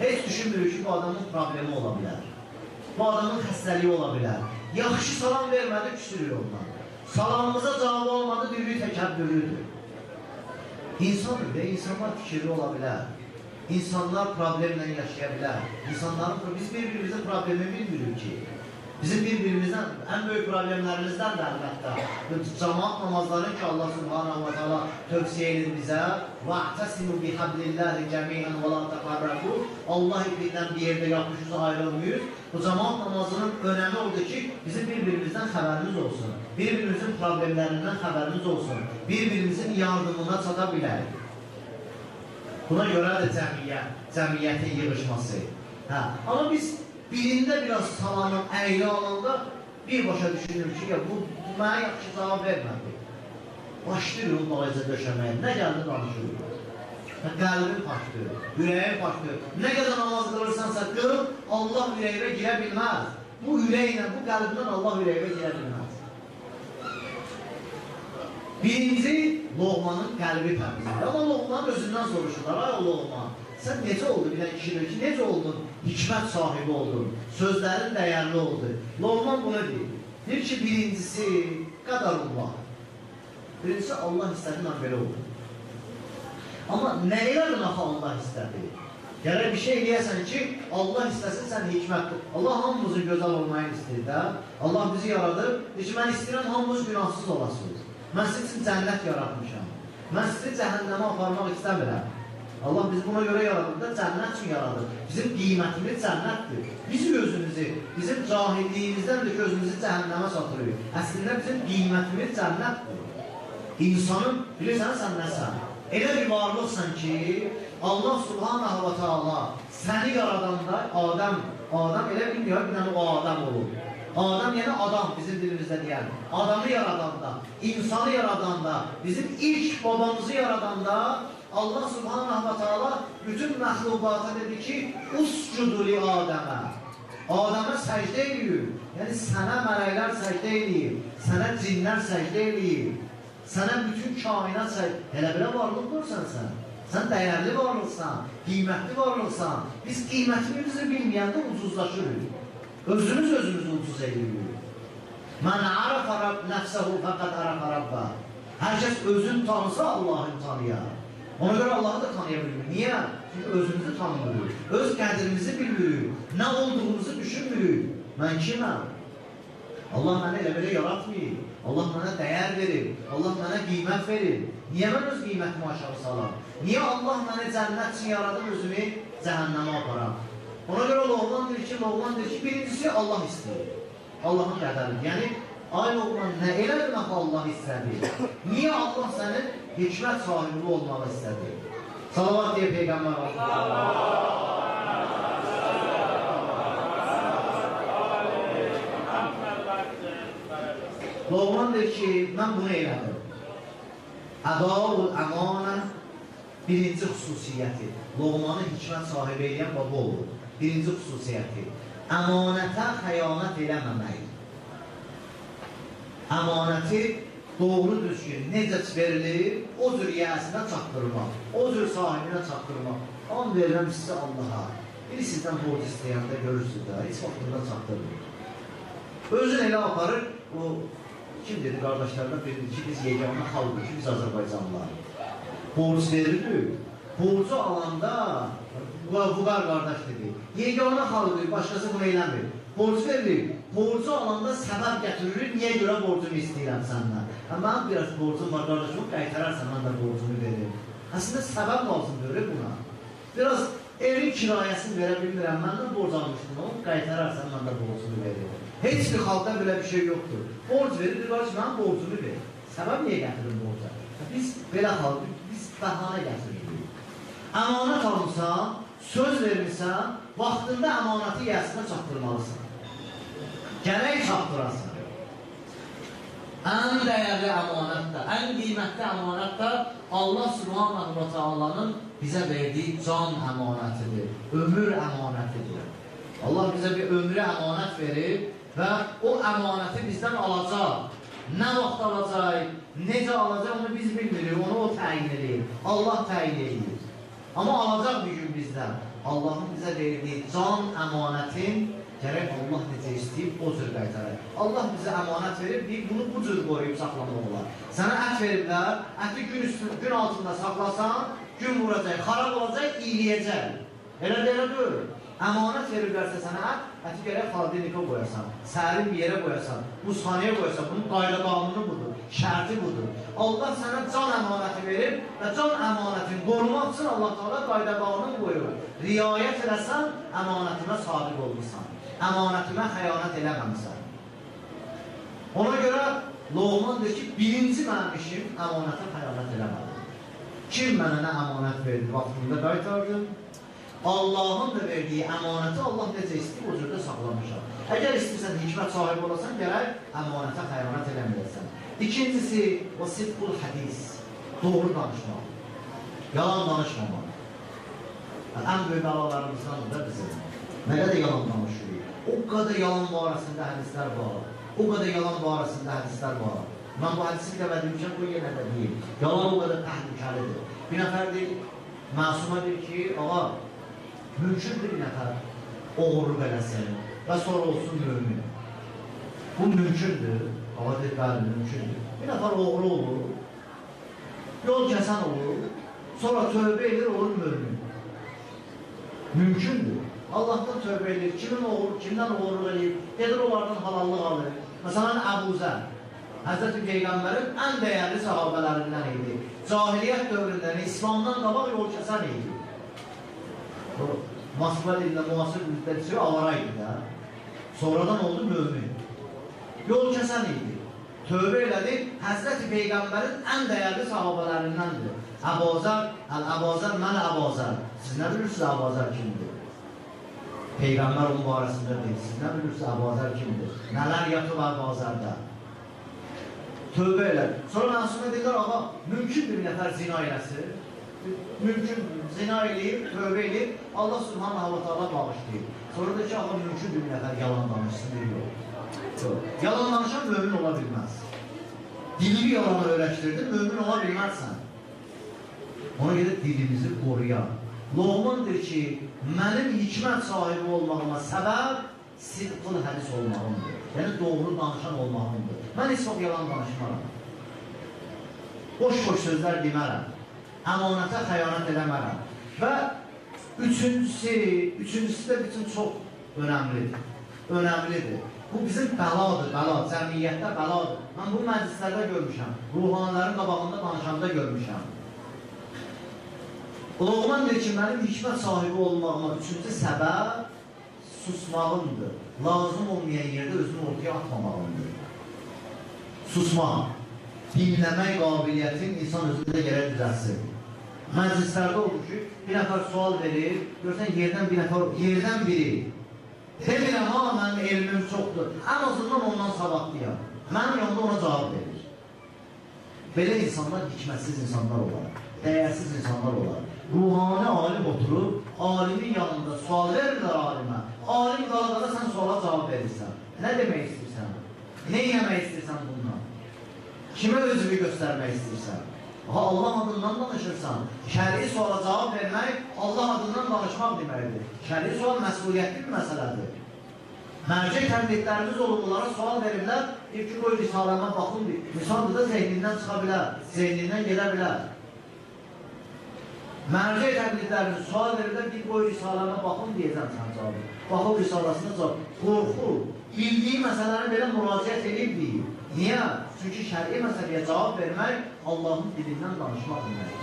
Heç düşünmürük ki, bu adamın problemi ola bilər. Bu adamın xəstəliyi ola bilər. Yaxşı salam vermədi, küsürür ondan. Salamımıza cavab olmadı, deyirik təkəbbürlüdür. İnsandır və insanlar fikirli ola bilər. İnsanlar problemlə yaşaya bilər. Biz bir-birimizin problemi bilmirik ki. Bizim bir-birimizdən, ən böyük problemlərimizdən də əlbəttə cəmaat namazları ki, Allah subhanahu wa ta'ala tövsiyə edir bizə وَاَعْتَسِمُوا بِحَبْلِ اللّٰهِ جَمِيعًا وَلَا تَقَرَّبُوا Allah ipindən bir yerdə yapışıza ayrılmıyız. Bu cəmaat namazının önəmi odur ki, bizim bir-birimizdən xəbərimiz olsun. Bir-birimizin problemlərindən xəbərimiz olsun. Bir-birimizin yardımına çata bilərik. Buna görə də cəmiyyətin yığışması. Amma biz birində biraz salanın, əyli alanda birbaşa düşünürüm ki, bu mənə yaxşı cavab vermədi. Başlayır o balaca döşəməyə, nə gəldi danışır? Qəlbin başlayır, ürəyin başlayır. Nə qədər namaz qılırsansa qıl, Allah ürəyinə girə bilməz. Bu ürəklə, bu qəlbindən Allah ürəyinə girə bilməz. Birinci, Loğmanın qəlbi təmizdir. Amma Loğmanın özündən soruşurlar, ay o Loğman, sən necə oldu bilən kişidir ki, necə oldun? Hikmət sahibi oldun, sözlərin dəyərli oldu. Loğman buna deyir. Deyir ki, birincisi, qadarullah. Birincisi, Allah istədi, mən belə oldum. Amma nə elədin axı Allah istədi? Gərək bir şey eləyəsən ki, Allah istəsin, sən hikmətdir. Allah hamımızın gözəl olmayı istəyir də. Allah bizi yaradır. Deyir ki, mən istəyirəm, hamımız günahsız olasınız. Mən sizin üçün cənnət yaratmışam. Mən sizi cəhənnəmə aparmaq istəmirəm. Allah bizi buna görə yaradır da, cənnət üçün yaradır. Bizim qiymətimiz cənnətdir. Biz özümüzü, bizim cahilliyimizdən də özümüzü cəhənnəmə satırıq. Əslində bizim qiymətimiz cənnətdir. İnsanın, bilirsən sən nəsən? Elə bir varlıqsan ki, Allah subhanahu wa ta'ala səni yaradanda, Adam elə bilmiyor, bir dənə o adam olur. Adam yəni adam, bizim dilimizdə deyən. Adamı yaradanda, insanı yaradanda, bizim ilk babamızı yaradanda Allah subhanahu wa ta'ala bütün məxlubata dedi ki, uscudu li Adəmə. Adəmə səcdə eləyir. Yəni sənə mələklər səcdə eləyir, sənə cinlər səcdə eləyir, sənə bütün kainat səcdə. Elə belə varlıq dursan sən. Sən dəyərli varlıqsan, qiymətli varlıqsan. Biz qiymətimizi bilməyəndə ucuzlaşırıq. Özümüzü ucuz edirik. Mən ərəfə nəfsəhu fəqət ərəfə Rabbə. Hər kəs özünü tanısa Allah'ını tanıyar. Ona görə Allah'ı da tanıya bilmirik. Niyə? Çünki özümüzü tanımırıq. Öz qədrimizi bilmirik. Nə olduğumuzu düşünmürük. Mən kiməm? Allah mənə elə belə yaratmayır. Allah mənə dəyər verir. Allah mənə qiymət verir. Niyə mən öz qiymətimi aşağı salam? Niyə Allah mənə cənnət üçün yaradım, özümü cəhənnəmə aparam? Ona görə Loğman deyir ki, birincisi Allah istəyir. Allahın qədəridir. Yəni, ay Loğman, nə elədin axı Allah istədi? Niyə Allah sənin hikmət sahibi olmağı istədi? Salavat deyə Peyğəmbər Loğman deyir ki, mən bunu elədim. Ədavul əmanə birinci xüsusiyyəti. Loğmanı hikmət sahibi eləyən baba olur. Birinci xüsusiyyəti. Əmanətə xəyanət eləməmək. Əmanəti doğru düzgün necə verilir, o cür yəsinə çatdırmaq, o cür sahibinə çatdırmaq. An verirəm sizə Allaha. Biri sizdən borc istəyəndə görürsünüz də, heç vaxtında çatdırmır. Özün elə aparır, o kim dedi qardaşlarına bildir ki, biz yeganə xalqıq ki, biz Azərbaycanlılar. Borc veririk. Borcu alanda, Vüqar qardaş dedi, yeganə xalqıq, başqası bunu eləmir. Borc veririk. Borcu alanda səbəb gətiririk, niyə görə borcumu istəyirəm səndən? Mənim biraz borcum var, qardaşım, qaytararsan, mən də borcumu veririm. Əslində səbəb lazım verir buna. Biraz evin kirayəsini verə bilmirəm, məndən borc almışdım, onu qaytararsan, mən də borcumu veririm. Heç bir xalqda belə bir şey yoxdur. Borc verir, qardaş, mənim borcumu verir. Səbəb niyə gətirim borca? Biz belə xalq, biz bəhanə gətiririk. Əmanət almışsan, söz vermişsən, vaxtında əmanəti yəsinə çatdırmalısan. Gərək çatdırasın. Ən dəyərli əmanət də, ən qiymətli əmanət də Allah Subhanahu wa Ta'ala'nın bizə verdiyi can əmanətidir, ömür əmanətidir. Allah bizə bir ömrü əmanət verir və o əmanəti bizdən alacaq. Nə vaxt alacaq, necə alacaq onu biz bilmirik, onu o təyin edir, Allah təyin edir. Amma alacaq bir gün bizdən. Allahın bizə verdiyi can əmanətin gərək Allah necə istəyib, o cür qaytarır. Allah bizə əmanət verib, bunu bu cür qoruyub saxlamaq olar. Sənə ət veriblər, əti gün altında saxlasan, gün vuracaq, xarab olacaq, iyiləyəcək. Elə deyil. Əmanət verirlərsə sənə əti gərək xaldinika qoyasan, sərin bir yerə qoyasan, buzxanaya qoyasan, bunun qayda qanunu budur, şərti budur. Allah sənə can əmanəti verib və can əmanətini qorumaq üçün Allah Teala qayda qanunu qoyur. Riayət eləsən, əmanətimə sadiq olmuşsan, əmanətimə xəyanət eləməmişsən. Ona görə Loğmandır ki, birinci mənim işim əmanətə xəyanət eləmədim. Kim mənə nə əmanət verdi, vaxtında qaytardım? Allahın da verdiyi əmanəti Allah necə istəyib, o cürdə saxlamışam. Əgər istəyirsən hikmət sahibi olasan, gərək əmanətə xəyanət eləməyəsən. İkincisi, o sidqul hədis, doğru danışmaq, yalan danışmamaq. Ən böyük bəlalarımızdan da bizim. Nə qədər yalan danışırıq? O qədər yalan barəsində hədislər var. O qədər yalan barəsində hədislər var. Mən bu hədisi demədim, bu yenə də deyil. Yalan o qədər təhlükəlidir. Bir nəfər deyil, məsuma deyil ki, ağa, mümkündür bir nəfər oğurluq eləsin və sonra olsun mümin. Bu mümkündür. Ağa deyil, bəli, mümkündür. Bir nəfər oğru olur, yol kəsən olur, sonra tövbə edir, olur mümin. Mümkündür. Allah'tan tövbə edir, kimdən oğurluq edir, gedir onlardan halallıq alır. Məsələn, Əbu Zər, Həzrəti Peyğəmbərin ən dəyərli sahabələrindən idi. Cahiliyyət dövründən, İslamdan qabaq yol kəsən idi. Moskva dilində müasir müddətçi avara idi də. Sonradan oldu mümin. Yol kəsən idi. Tövbə elədi, Həzrəti Peyğəmbərin ən dəyərli sahabələrindəndir. Əbazər, Əbazər, mən Əbazər. Siz nə bilirsiniz Əbazər kimdir? Peyğəmbər onun barəsində deyil. Siz nə bilirsiniz Əbazər kimdir? Nələr yatıb Əbazərdə? Tövbə elədi. Sonra məsumə deyirlər, ağa, mümkündür bir nəfər zina eləsin. Mümkündür, zina eləyib, tövbə eləyib, Allah Subhanahu wa Ta'ala bağışlayıb. Sonra da ki, ağa, mümkündür bir nəfər yalan danışsın, deyil. Yalan danışan mümin ola bilməz. Dilini yalanı öyrəşdirdin, mümin ola bilməzsən. Ona görə dilimizi qoruyaq. Loğmandır ki, mənim hikmət sahibi olmağıma səbəb sidqul hədis olmağımdır. Yəni, doğru danışan olmağımdır. Mən heç vaxt yalan danışmaram. Boş-boş sözlər demərəm. Əmanətə xəyanət eləmərəm. Və üçüncüsü də bütün çox önəmlidir. Önəmlidir. Bu bizim bəladır, bəla, cəmiyyətdə bəladır. Mən bu məclislərdə görmüşəm, ruhanilərin qabağında danışanda görmüşəm. Loğman deyir ki, mənim hikmət sahibi olmağıma üçüncü səbəb susmağımdır. Lazım olmayan yerdə özünü ortaya atmamağımdır. Susmaq, dinləmək qabiliyyətin insan özündə gərək düzəlsin. Məclislərdə olur ki, bir nəfər sual verir, görsən yerdən biri. Demirəm, ha, mənim elmim çoxdur. Ən azından ondan savadlıyam. Mənim yanında ona cavab verir. Belə insanlar hikmətsiz insanlar olar, dəyərsiz insanlar olar. Ruhani alim oturub, alimin yanında sual verirlər alimə. Alim qalaqada sən suala cavab verirsən. Nə demək istəyirsən? Ne yemək istəyirsən bundan? Kimə özünü göstərmək istəyirsən? Allah adından danışırsan, şəri suala cavab vermək, Allah adından danışmaq deməkdir. Şəri sual məsuliyyətli bir məsələdir. Mərcək təbliğlərimiz olub, bunlara sual verirlər, bir ki, qoy risaləmə baxın, risalədə da zehnindən çıxa bilər, zehnindən gedə bilər. Mərcək təbliğlərimiz sual verirlər, bir qoy risaləmə baxın, deyəcəm sən cavabı. Baxıb risaləsində cavab. Qorxu, bildiyi məsələləri belə müraciət edib deyir. Niyə? Çünki şəri məsələyə cavab vermək, Allahın dilindən danışmaq deməkdir.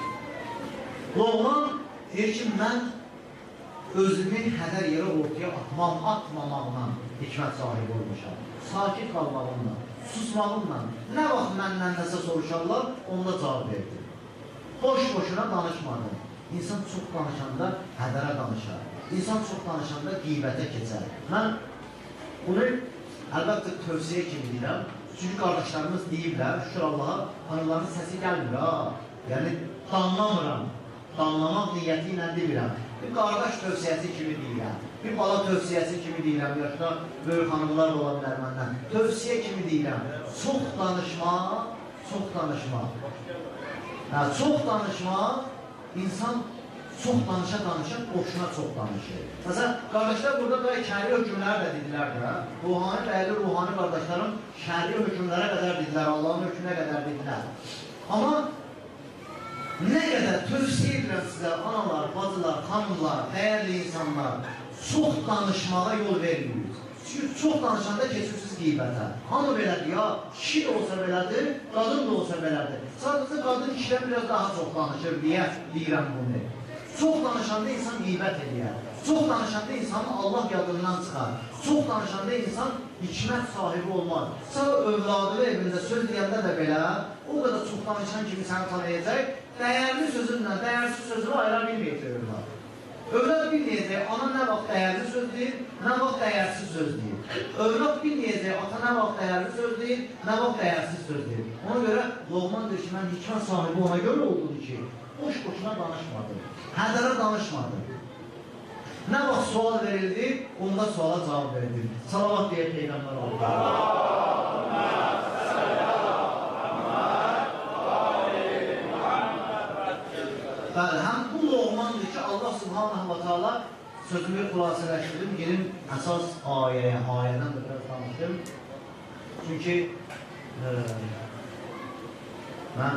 Loğman deyir ki, mən özümü hədər yerə ortaya atmamağına hikmət sahibi olmuşam. Sakit qalmağımla, susmağımla, nə vaxt məndən nəsə soruşarlar, onda cavab verdim. Boş-boşuna danışmadım. İnsan çox danışanda hədərə danışar. İnsan çox danışanda qeybətə keçər. Mən bunu əlbəttə tövsiyə kimi deyirəm. Çünki qardaşlarımız deyiblər, şükür Allaha, hanımların səsi gəlmir ha. Yəni, danlamıram. Danlamaq niyyəti ilə deyirəm. Bir qardaş tövsiyəsi kimi deyirəm. Bir bala tövsiyəsi kimi deyirəm. Yaşda böyük xanımlar da ola bilər məndən. Tövsiyə kimi deyirəm. Çox danışmaq, çox danışmaq. Çox danışmaq, insan çox danışa, boşuna çox danışır. Məsələn, qardaşlar burada da şəri hökümləri də dedilər də. Ruhani, dəyərli ruhani qardaşlarım şəri hökümlərə qədər dedilər, Allahın hökmünə qədər dedilər. Amma nə qədər tövsiyə edirəm sizə, analar, bacılar, xanımlar, dəyərli insanlar, çox danışmağa yol vermiyor. Çünki çox danışanda keçirsiniz qeybətə. Hamı belədir ya, kişi də olsa belədir, qadın da olsa belədir. Sadəcə qadın kişidən biraz daha çox danışır deyə deyirəm bunu. Çox danışanda insan qeybət edir. Çox danışanda insanın Allah yadından çıxar. Çox danışanda insan hikmət sahibi olmaz. Sən övladı evində söz deyəndə də belə, o qədər çox danışan kimi səni tanıyacaq, dəyərli sözünlə, dəyərsiz sözünü ayıra bilməyəcəklər. Övlad bilməyəcək, ana nə vaxt dəyərli söz deyir, nə vaxt dəyərsiz söz deyir. Övlad bilməyəcək, ata nə vaxt dəyərli söz deyir, nə vaxt dəyərsiz söz deyir. Ona görə Loğman deyir ki, mən hikmət sahibi ona görə olduğu ki, boş-boşuna danışmadım, hədərə danışmadım. Nə vaxt sual verildi, onda suala cavab verildi. Salavat deyək Peyğəmbər oldu. Bəli, həm bu Loğmandır ki, Allah Subhanahu wa Ta'ala sözümü xülasələşdirdim, gelim əsas ayəyə, ayədən də biraz danışdım. Çünki mən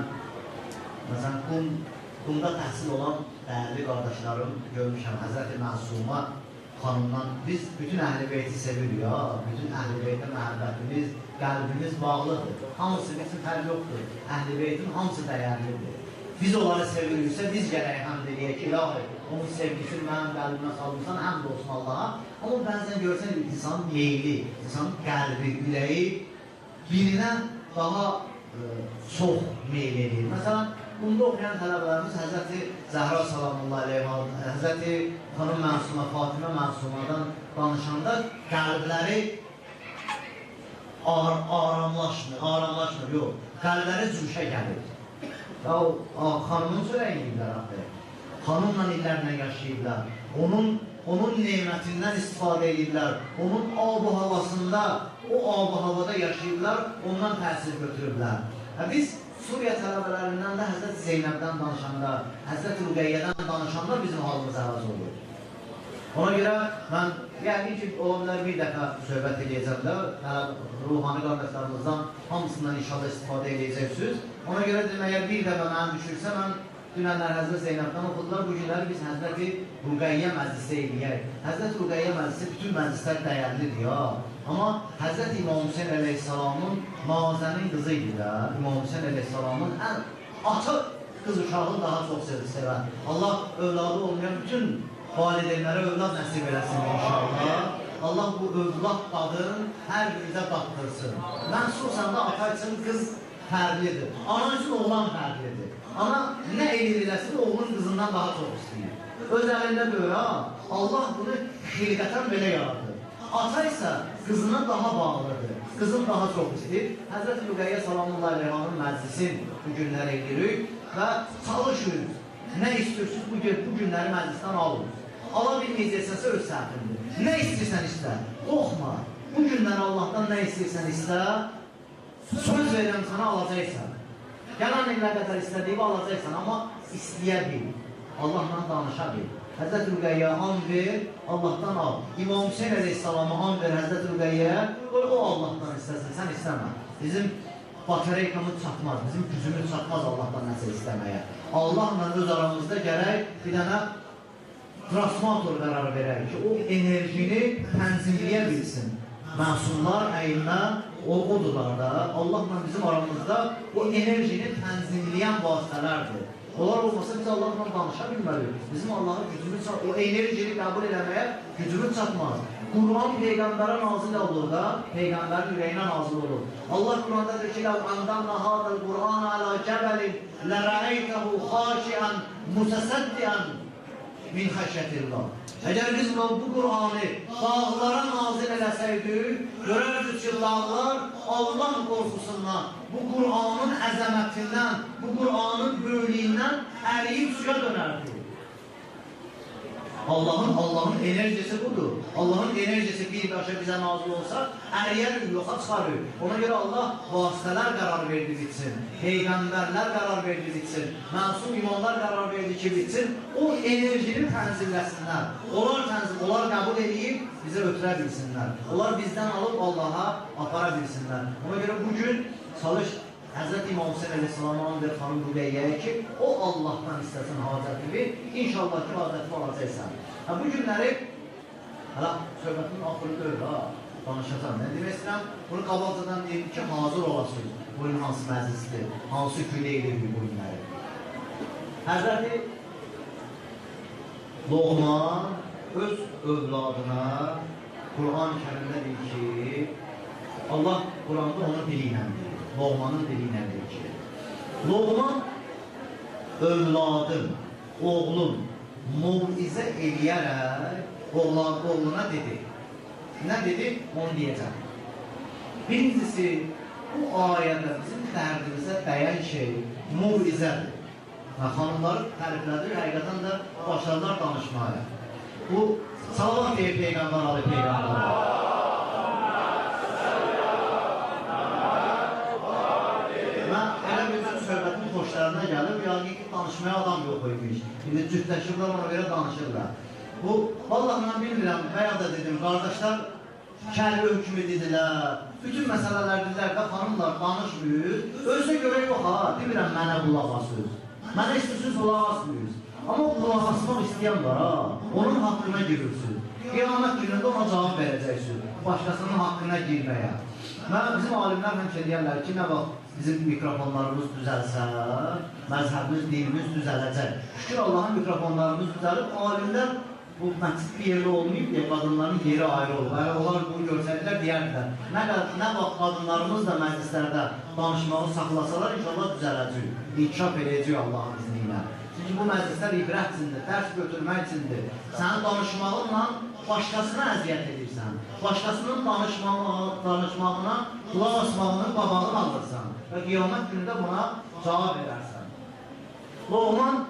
məsələn, qumda təhsil olan dəyərli qardaşlarım görmüşəm, Həzrəti Məsuma xanımdan biz bütün Əhl-i Beyti sevirik ya, bütün Əhl-i Beytə məhəbbətimiz, qəlbimiz bağlıdır. Hamısı bizim fərq yoxdur, Əhl-i Beytin hamısı dəyərlidir. Biz onları seviriksə, biz gərək həmd eləyək ki, ilahi, onun sevgisini mənim qəlbimə salmışsan, həmd olsun Allaha. Amma bəzən görsən, insanın meyli, insanın qəlbi, ürəyi birinə daha çox meyl edir. Məsələn, bunda oxuyan tələbələrimiz Həzrəti Zəhra salamullahi aleyha, Həzrəti xanım Məsuma, Fatimə Məsumadan danışanda qəlbləri aramlaşmır, yox, qəlbləri cuşa gəlir. Xanımın sürəyirlər axı, xanımla illərlə yaşayırlar, onun nemətindən istifadə edirlər, onun ab-ı havasında, o ab-ı havada yaşayırlar, ondan təsir götürürlər. Biz Suriya tələbələrindən də Həzrəti Zeynəbdən danışanda, Həzrəti Rüqəyyədən danışanda bizim halımız əvəz olur. Ona görə mən, yəqin ki, ola bilər bir dəfə söhbət edəcəm də, ruhani qardaşlarımızdan hamısından inşallah istifadə edəcəksiniz. Ona görə deməyə bir dəfə mənim düşürsə, mən dünənlər Həzrəti Zeynəbdən oxudular, bu günləri biz Həzrəti Rüqəyyə məclisi eləyək. Həzrəti Rüqəyyə məclisi bütün məclislər dəyərlidir ya. Amma Həzrəti İmam Hüseyin əleyhissalamın Nazənin qızı idi də, İmam Hüseyin əleyhissalamın ata qız uşağı daha çox sevər. Allah övladı olmayan bütün valideynlərə övlad nəsib eləsin inşallah. Allah bu övlad qadın hər birimizə qatdırsın. Mən xüsusən də ata üçün qız fərqlidir. Ana üçün oğlan fərqlidir. Ana nə eləsin, oğlun qızından daha çox istəyir. Öz əlində böyür ha. Allah bunu xilqətən belə yaradır. Ata isə qızına daha bağlıdır. Qızın daha çox istəyir. Həzrəti Rüqəyyə salamullahi aleyhanın məclisin bu günləri edirik və çalışırız. Nə istiyorsunuz bu günləri məclisdən alın. Ala bilməyəcəksənsə öz səhvindir. Nə istəyirsən istə, qorxma. Bu günləri Allahdan nə istəyirsən istə, söz verirəm sana alacaqsan. Gələn illə qədər istədiyimi alacaqsan, amma istəyə bil. Allahla danışa bil. Həzrəti Rüqəyyə and ver, Allahdan al. İmam Hüseyin əleyhissalama and ver Həzrəti Rüqəyyəyə, o Allahdan istəsin, sən istəmə. Bizim batareykamız çatmaz, bizim gücümüz çatmaz Allahdan nəsə istəməyə. Allahla öz aramızda gərək bir dənə transformator qərar verək ki, o enerjini tənzimləyə bilsin. Məsumlar əyinlə odurlar da, Allahla bizim aramızda o enerjini tənzimləyən vasitələrdir. Onlar olmasa biz Allahla danışa bilməliyik. Bizim Allahın gücümüz çatmaz, o enerjini qəbul eləməyə gücümüz çatmaz. Kur'an Peyğəmbərə nazil olur da, Peyğəmbərin ürəyinə nazil olur. Allah Kur'anda deyir ki, "Ləv anzalna hadzal Qur'an ala cəbəlin lərə'əytəhu xaşi'an mutasaddian min xəşyətillah." Əgər biz bu Qur'anı dağlara nazil eləsəydik, görərdük ki, dağlar Allah qorxusundan, bu Qur'anın əzəmətindən, bu Qur'anın böyüklüyündən əriyib suya dönərdi. Allah'ın enerjisi budur. Allah'ın enerjisi bir başa bize nazil olsa əriyer yoxa çıxarır. Ona göre Allah vasitələr qərar verdi bitsin. Peygamberler qərar verdi bitsin. Məsum imanlar qərar verdi ki bitsin. O enerjini tənzimləsinlər. Onlar qəbul edib bize ötürə bilsinlər. Onlar bizden alıp Allah'a apara bilsinlər. Ona göre bugün çalış Hz. İmam Hüseyin Aleyhisselam'ın bir xanım Rüqeyyəyə ki, o Allah'tan istəsin hacətini, inşallah ki, hacətini alacaqsan. Bu günləri, söhbətin axırı deyil, danışacağım. Nə demək istəyirəm? Bunu qabaqcadan deyim ki, hazır olasınız. Bu gün hansı məclisdir, hansı günə edilir bu günləri. Həzrəti Loğman öz övladına Kur'an-ı Kərimdə deyir ki, Allah Kur'an'da onu diliylədir. Loğmanın dilinə deyir ki, Loğman övladım, oğlum muvizə eləyərək oğluna dedi. Nə dedi? Onu deyəcəm. Birincisi, bu ayədə bizim dərdimizə dəyən şey muvizədir. Xanımları təriflədir, həqiqətən də başlarlar danışmaya. Bu, salavat deyir Peyğəmbər Ali Peyğəmbər. Xoşlarına gəlir, yaqin ki, danışmaya adam yox imiş. İndi cütləşirlər, ona görə danışırlar. Bu, vallahi mən bilmirəm, və ya da dedim, qardaşlar kəli hökmü dedilər, bütün məsələlər dedilər və xanımlar danışmıyor. Özünə görə yox ha, demirəm mənə qulaq asıyoruz. Mənə istəsiniz qulaq asmıyoruz. Amma qulaq asmaq istəyən var ha, onun haqqına girirsiniz. Qiyamət günündə ona cavab verəcəksiniz, başqasının haqqına girməyə. Bizim alimlər həmçə deyərlər ki, nə vaxt bizim mikrofonlarımız düzəlsə, məzhəbimiz, dinimiz düzələcək. Şükür Allah'ın mikrofonlarımız düzəlib, alimlər bu məqsəd bir yerli olmayıb deyə qadınların yeri ayrı olur. Əgər onlar bunu görsədilər, deyərdilər. Nə vaxt qadınlarımız da məclislərdə danışmağı saxlasalar, inşallah düzələcək. İnkişaf edəcək Allah'ın izniyle. Çünki bu məclislər ibrət içindir, dərs götürmək içindir. Sənin danışmağınla başqasına əziyyət edirsən. Başqasının danışmağına, qulaq asmağının qabağını alırsan. Və qiyamət günündə buna cavab verərsən. Loğman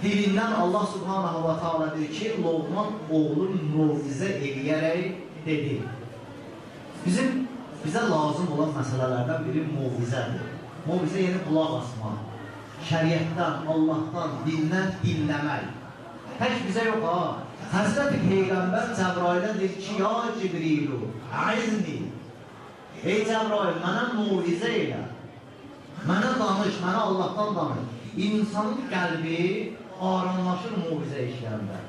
dilindən Allah Subhanahu wa ta'ala deyir ki, Loğman oğlun muvizə eləyərək dedi. Bizə lazım olan məsələlərdən biri muvizədir. Muvizə yeni qulaq asmaq. Şəriətdən, Allah'tan, dindən dinləmək. Tək bizə yox ha. Həzrəti Peyğəmbər Cəbrailə deyir ki, ya Cibrilu, əizni. Ey Cəbrail, mənə muvizə elə. Mənə danış, mənə Allah'tan danış. İnsanın qəlbi aranlaşır muvizə işlərində.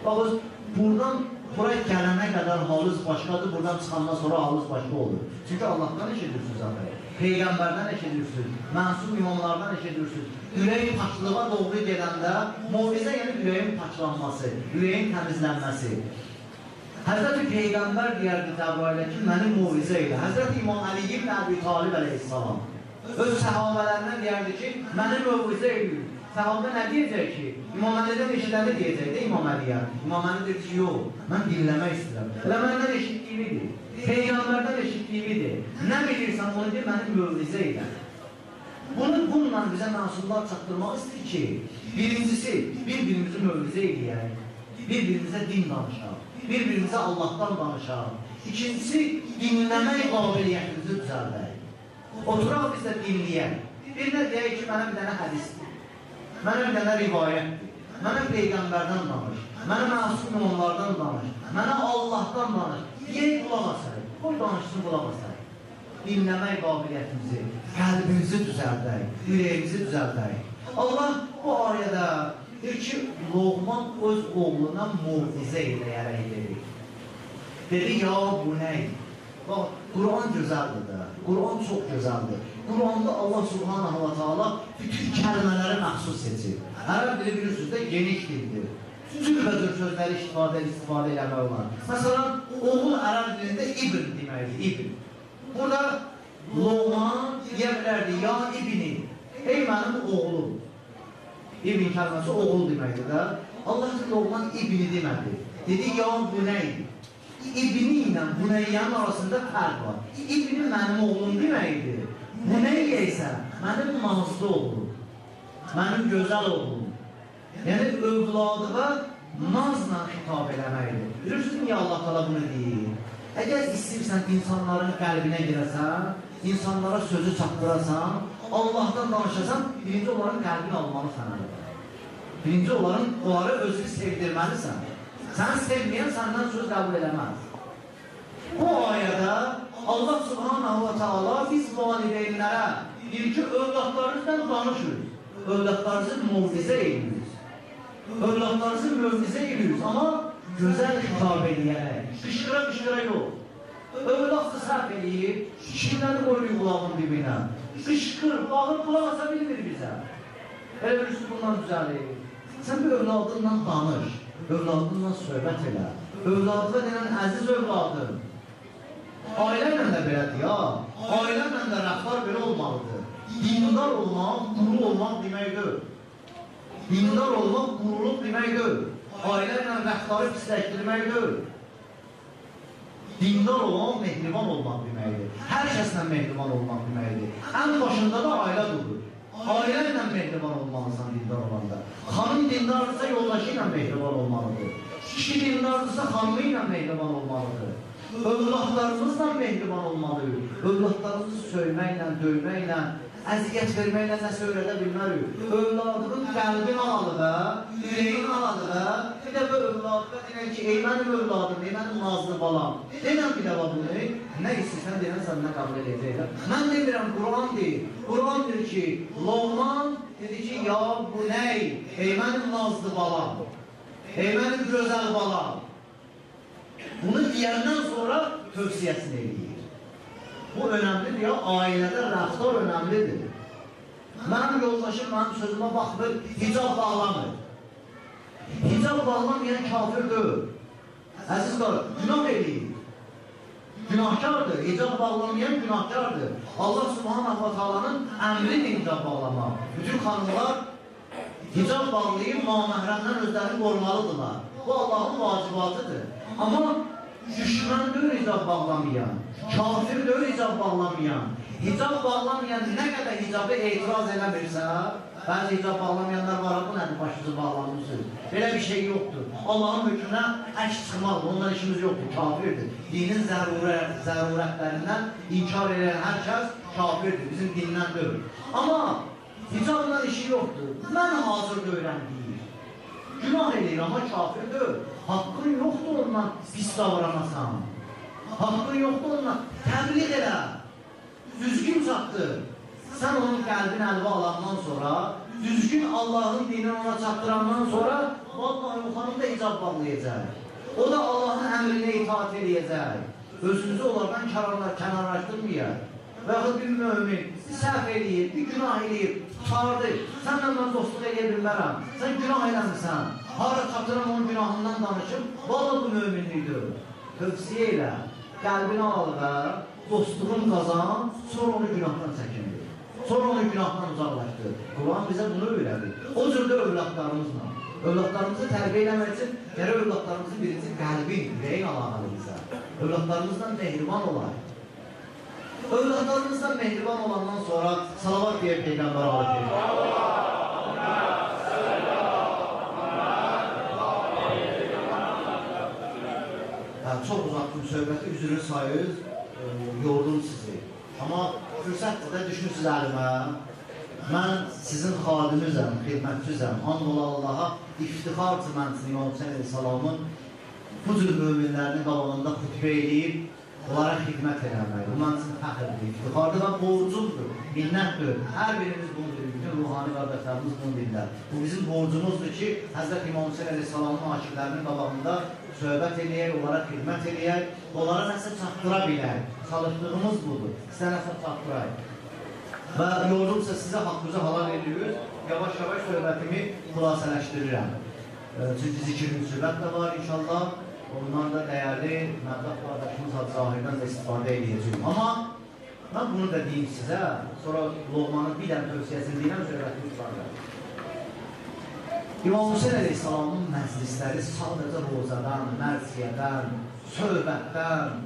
Baxız, buradan buraya gələnə qədər halınız başqadır, buradan çıxandan sonra halınız başqa olur. Çünki Allah'tan eşidirsiniz zaten. Peyğəmbərdən eşidirsiniz, mənsum imamlardan eşidirsiniz. Ürəyin paçlığa doğru gedəndə muvizə yəni ürəyin paçlanması, ürəyin təmizlənməsi. Həzrəti Peyğəmbər deyərdi Cəbrailə ki, mənim muvizə ilə. Həzrəti İmam Əli ibn Əbi Talib əleyhissalam öz səhabələrindən deyərdi ki, mənim muvizə ilə. Səhabə nə deyəcək ki? İmam Əlidən eşidəndə deyəcək də İmam Əliyə. İmam Əli deyir ki, yox, mən dinləmək istəyirəm. Elə məndən eşitdiyimidir. Peyğəmbərdən eşitdiyimidir. Nə bilirsən, onu deyir, mənim mövrizə ilə. Bununla bizə məsullar çatdırmaq istəyir ki, birincisi, bir-birimizi mövrizə eləyək, bir-birimizə din danışaq, bir-birimizə Allah'tan danışaq. İkincisi, dinləmək qabiliyyətimizi düzəldək. Oturaq biz də dinləyək. Bir də deyək ki, mənə bir dənə hədisdir, mənə bir dənə rivayətdir, mənə Peyğəmbərdən danış, mənə məsum onlardan danış, mənə Allah'tan danış. Yey qulaq asayıq, qoy danışsın qulaq asayıq. Dinləmək qabiliyyətimizi, qəlbimizi düzəldək, ürəyimizi düzəldək. Allah bu ayədə deyir ki, Loğman öz oğluna muvizə eləyərək dedi. Dedi, ya bu nə? Bax, Kur'an gözəldir də, Kur'an çox gözəldir. Kur'anda Allah Subhanahu wa ta'ala bütün kəlmələri məxsus seçir. Ərəb dili bilirsiniz də geniş dildir. cürbəcür sözləri istifadə eləmək olar. Məsələn, oğul ərəb dilində ibn deməkdir, ibn. Burada Loğman deyə bilərdi, ya ibni, ey mənim oğlum. İbn kəlməsi oğul deməkdir də. Allah Loğman ibni demədi. Dedi, ya Buney. İbni ilə Buneyyənin arasında fərq var. İbni mənim oğlum deməkdir. Buneyyə isə mənim nazlı oğlum, mənim gözəl oğlum. Yəni, övladığa nazla xitab eləməkdir. Bilirsiniz, niyə Allah qala bunu deyir? Əgər istəyirsən insanların qəlbinə girəsən, insanlara sözü çatdırasan, Allahdan danışasan, birinci onların qəlbini almalı sənədir. Birinci onları özünü sevdirməlisən. Sən sevməyən səndən söz qəbul eləməz. Bu ayədə Allah subhanahu wa ta'ala biz valideynlərə deyir ki, övladlarınızdan danışırız. Övladlarınızı muvizə ediyoruz. Övladlarınızı muvizə ediyoruz. Amma gözəl xitab eləyərək, qışqıra yox. Övladsı səhv eləyib, şişirləri qoyuyor qulağın dibinə. Qışqır, bağır, qulaq asa bilmir bizə. Elə birisi bundan düzəlir. Sən bir övladınla danış, övladınla söhbət elə. Övladına denən əziz övladım. Ailə ilə də belədir ya. Ailə ilə də rəftar belə olmalıdır. Dindar olmaq, quru olmaq deməkdir. Dindar olmaq, quruluq deməkdir. Ailə ilə rəftarı pisləşdirməkdir. Dindar olmaq, mehriban olmaq deməkdir. Hər kəslə mehriban olmaq deməkdir. Ən başında da ailə durur. Ailə ilə mehriban olmalısan dindar olanda. Xanım dindardırsa yoldaşı ilə mehriban olmalıdır. Kişi dindardırsa xanımı ilə mehriban olmalıdır. Övladlarımızla mehriban olmalıyıq. Övladlarımızı söyməklə, döyməklə, əziyyət verməklə nəsə öyrədə bilmərik. Övladının qəlbini alalı və, ürəyini alalı və, bir də bu övladıqa deyən ki, ey mənim övladım, ey mənim nazlı balam. Deyən bir də bunu, nə istəyirsən deyən səninə qəbul edəcəklər. Mən demirəm, Quran deyir. Quran deyir ki, Loğman dedi ki, ya Buney, ey mənim nazlı balam, ey mənim gözəl balam. Bunu deyəndən sonra tövsiyəsini eləyir. Bu önəmlidir ya, ailədə rəftar önəmlidir. Mənim yoldaşım mənim sözümə baxmır, hicab bağlamır. Hicab bağlamayan kafir deyil. Əziz qardaş, günah eləyir. Günahkardır, hicab bağlamayan günahkardır. Allah subhanahu wa ta'alanın əmridir hicab bağlamaq. Bütün xanımlar hicab bağlayıb naməhrəmdən özlərini qorumalıdırlar. Bu Allahın vacibatıdır. Amma düşmən deyil hicab bağlamayan, kafir deyil hicab bağlamayan, hicab bağlamayan nə qədər hicabı etiraz eləmirsə, bəzi hicab bağlamayanlar var, bu nədir başınızı bağlanmışsınız? Belə bir şey yoxdur. Allahın hükmünə əks çıxmaqdır, ondan işimiz yoxdur, kafirdir. Dinin zərurətlərindən inkar edən hər kəs kafirdir, bizim dindən deyil. Amma hicabla işi yoxdur, mən hazır deyirəm deyir. Günah edir, amma kafir deyil. Haqqın yoxdur ondan pis davranasan. Haqqın yoxdur ondan təbliğ elə. Düzgün çatdır. Sən onun qəlbini əlbə alandan sonra, düzgün Allahın dinini ona çatdırandan sonra, vallahi o xanım da icab bağlayacaq. O da Allahın əmrinə itaat edəcək. Özünüzü onlardan kənarlaşdırmayaq. Və yaxud bir mümin səhv eləyir, bir günah eləyir, tutardı. Sənlə mən dostluq eləyə bilmərəm. Sən günah eləmirsən. Hara çatıram onun günahından danışıb, valla bu müminlikdir. Tövsiyə elə, qəlbini al və dostluğun qazan, sonra onu günahdan çəkindir. Sonra onu günahdan uzaqlaşdır. Quran bizə bunu öyrədir. O cürdə övladlarımızla. Övladlarımızı tərbiyə eləmək üçün, gərək övladlarımızın birinci qəlbin, ürəyin alaqalı bizə. Övladlarımızdan mehriban olar. Övladlarımızdan mehriban olandan sonra salavat deyək Peyğəmbər alır. Çox uzaqdım söhbəti, üzrünü sayır, yordum sizi. Amma fürsətdir də düşünürsünüz əlimə. Mən sizin xadimizəm, xidmətçizəm. And ola Allaha iftixardır mən İmam Hüseyin Əleyhisselamın bu cür möminlərini qabağında xütbə edib, onlara xidmət eləmək. Bu mən sizin fəxirdir, iftixardır və borcumdur, minnətdir. Hər birimiz bunu bilir, bütün ruhani qardaşlarımız bunu bilirlər. Bu bizim borcumuzdur ki, Həzrət İmam Hüseyin Əleyhisselamın aşiqlərinin qabağında söhbət eləyək, onlara xidmət eləyək, onlara nəsə çatdıra bilək. Çalışdığımız budur, sizə nəsə çatdıraq. Və yordumsa sizə haqqınızı halal ediyoruz, yavaş-yavaş söhbətimi xülasələşdirirəm. Çünkü zikir müsibət də var inşallah. Ondan da değerli məbləğ qardaşımız Zahirdən də istifadə edəcəyim. Amma mən bunu da deyim sizə, sonra Loğmanın bir dənə tövsiyəsini deyirəm, söhbətini tutarlar. İmam Hüseyin Əleyhisselamın məclisləri sadəcə rozadan, mərsiyədən, söhbətdən,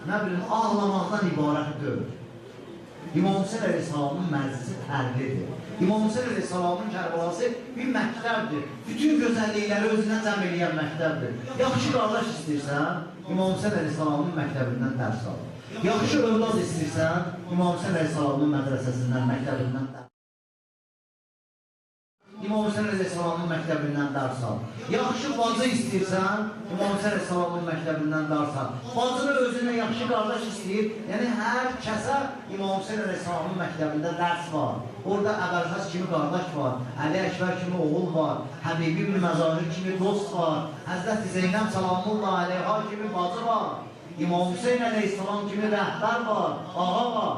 nə bilim, ağlamaqdan ibarət deyil. İmam Hüseyin Əleyhisselamın məclisi fərqlidir. İmam Hüseyin Əleyhisselamın Kərbalası bir məktəbdir. Bütün gözəllikləri özünə cəm eləyən məktəbdir. Yaxşı qardaş istəyirsən, İmam Hüseyin Əleyhisselamın məktəbindən dərs al. Yaxşı övlad istəyirsən, İmam Hüseyin Əleyhisselamın mədrəsəsindən, məktəbindən dərs al. İmam Hüseyin Əleyhisselamın məktəbindən dərs al. Yaxşı bacı istəyirsən, İmam Hüseyin Əleyhisselamın məktəbindən dərs al. Bacını özünə yaxşı qardaş istəyir, yəni hər kəsə İmam Hüseyin Əleyhisselamın məktəbində dərs var. Orada Əbəlfəz kimi qardaş var, Əli Əkbər kimi oğul var, Həbibi ibn Məzahir kimi dost var, Həzrəti Zeynəb Salamullah Əleyha kimi bacı var, İmam Hüseyin Əleyhisselam kimi rəhbər var, ağa var.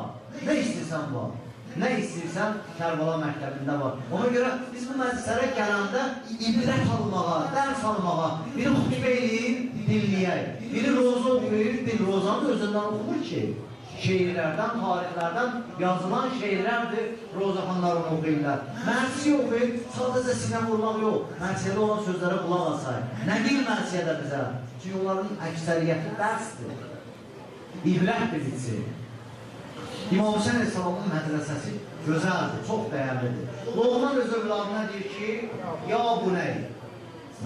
Nə istəyirsən var? Nə istəyirsən Kərbala məktəbində var. Ona görə biz bu məclislərə gələndə ibrət almağa, dərs almağa, biri xutbə eləyir, dinləyək. Biri roza oxuyur, rozanın özündən oxumur ki. Şeirlərdən, tarixlərdən yazılan şeirlərdir, rozaxanlar onu oxuyurlar. Mərsi oxuyur, sadəcə sinə vurmaq yox. Mərsiyədə olan sözlərə qulaq asay. Nə deyil mərsiyədə bizə? Çünki onların əksəriyyəti dərsdir. İbrət bilgisi. İmam Hüseyin Əleyhisselamın mədrəsəsi gözəldir, çox dəyərlidir. Loğman öz övladına deyir ki, ya bu ney?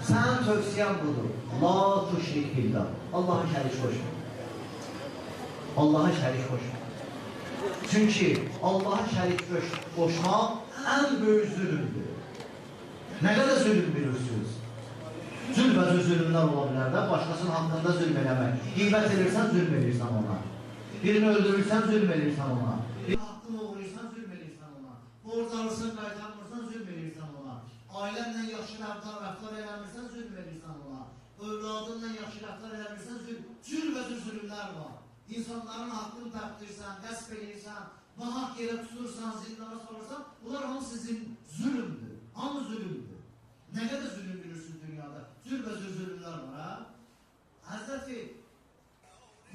Sənin tövsiyən budur. La tuşrik billah. Allah'a şərik qoşma. Allah'a şərik qoşma. Çünki Allah'a şərik qoşmaq ən böyük zülümdür. Nə qədər zülüm bilirsiniz? Zülbəzə zülümlər ola bilər də, başqasının haqqında zülm eləmək. Qeybət edirsən, zülm edirsən ona. Birini öldürürsən, zülm edirsən ona. Bir haqqını uğrayırsan, zülm edirsən ona. Borc alırsan, qaytarmırsan, zülm edirsən ona. Ailənlə yaxşı rəftar eləmirsən, zülm edirsən ona. Övladınla yaxşı rəftar eləmirsən, zülbəzə zülümlər var. İnsanların haqqını təqdirsən, qəsb edirsən, nahaq yerə tutursan, zindana salırsan, bunlar hamı sizin zülümdür. Hamı zülümdür. Nə qədər zülüm bilirsiniz dünyada? Zülbəzə zülümlər var, ha? Həzrəti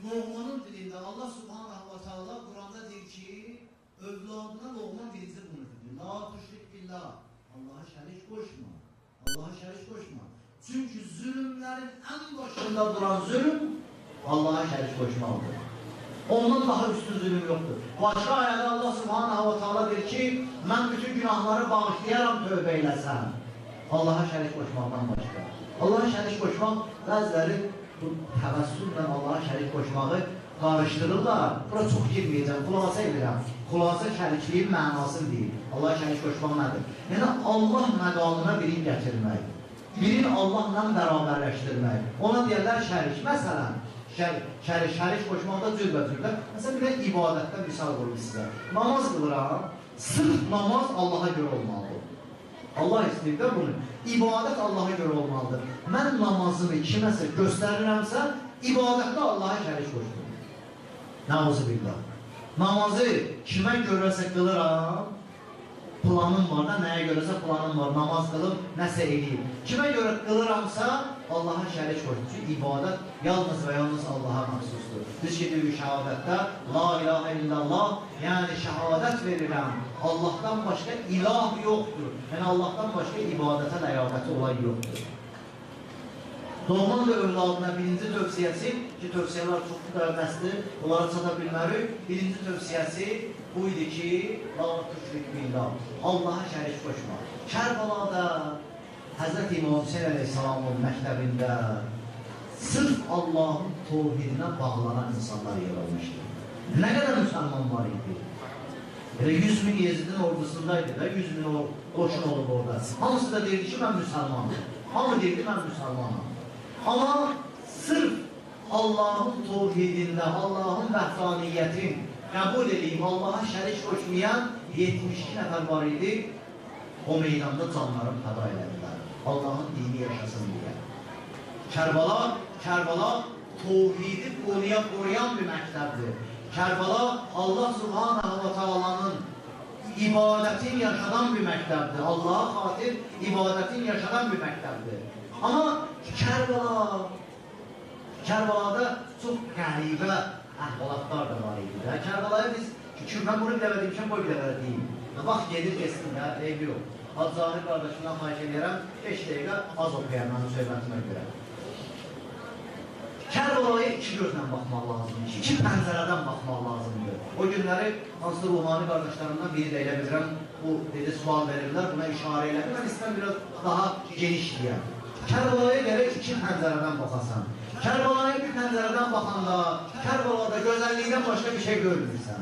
Loğmanın dilində Allah Subhanahu wa Ta'ala Quranda deyir ki, övladına Loğman birinci bunu deyir. La tuşrik billah. Allah'a şərik qoşma. Allah'a şərik qoşma. Çünki zülümlərin ən başında duran zülüm Allah'a şərik qoşmalıdır. Ondan daha üstün zülüm yoxdur. Başqa ayədə Allah Subhanahu wa Ta'ala deyir ki, mən bütün günahları bağışlayaram, tövbə eləsən. Allah'a şərik qoşmaqdan başqa. Allah'a şərik qoşmaq bəziləri bu təvəssüllə Allah'a şərik qoşmağı qarışdırırlar. Bura çox girməyəcəm, xulasa edirəm. Xulasa şərikliyin mənasını deyil. Allah'a şərik qoşmaq nədir? Yəni Allah məqamına birini gətirmək. Birini Allahla bərabərləşdirmək. Ona deyərlər şərik. Məsələn, şərik qoşmaqda cürbə-cürbə. Məsələn, bir ibadətdə misal qoyur sizə. Namaz qılıram, sırf namaz Allah'a görə olmalıdır. Allah istəyir də bunu. İbadət Allah'a görə olmalıdır. Mən namazını kiməsə göstərirəmsə, ibadətdə Allah'a şərik qoşurum. Nəuzu billah. Namazı kimə görəsə qılıram, planım var da, nəyə görəsə planım var, namaz qılıb, nəsə eləyim. Kimə görə qılıramsa, Allah'a şərik qoşurum. Çünki ibadət yalnız və yalnız Allah'a məxsusdur. Biz ki, deyik şəhadətdə, la ilahə illallah, yəni şəhadət verirəm. Allah'tan başqa ilah yoxdur. Yəni Allah'tan başqa ibadətə ləyaqəti olan yoxdur. Loğman və övladına birinci tövsiyəsi, ki tövsiyələr çox dərdəsdir, onları çata bilmərik. Birinci tövsiyəsi bu idi ki, la tuşrik billah, Allah'a şərik qoşma. Kərbalada Həzrəti İmam Hüseyin Əleyhisselamın məktəbində sırf Allah'ın tevhidinə bağlanan insanlar yer almışdır. Nə qədər müsəlman var idi? 100 min Yezidin ordusundaydı da, 100 min qoşun olub orada. Hamısı da deyirdi ki, mən müsəlmanım. Hamı deyirdi, mən müsəlmanım. Amma sırf Allah'ın tevhidində, Allah'ın vəhdaniyyətin qəbul edib, Allah'a şərik qoşmayan 72 nəfər var idi. O meydanda canlarını fəda elədilər. Allah'ın dini yaşasın diye. Kərbala tevhidi qoruyan bir məktəbdir. Kərbala Allah Subhanahu wa Ta'ala'nın ibadətin yaşadan bir məktəbdir. Allah'a xatir ibadətin yaşadan bir məktəbdir. Amma Kərbəlada çox qəribə əhvalatlar da var idi. Kərbəlaya biz, mən bunu bir dəvə demişəm, qoy bir dəvə deyim. Vaxt gedir, geçsin ya, eybi yox. Hacı qardaşımdan xahiş edirəm, 5 dəqiqə az oxuyam mənim söhbətimə görə. Kərbəlaya iki gözlə baxmaq lazımdır, iki pəncərədən baxmaq lazımdır. O günləri hansı ruhani qardaşlarımdan biri də elə bilirəm, bu dedi, sual verirlər, buna işarə elədi. Mən istəyəm biraz daha geniş deyəm. Kərbəlaya gərək iki pəncərədən baxasan. Kərbəlaya bir pəncərədən baxanda, Kərbəlada gözəllikdən başqa bir şey görmürsən.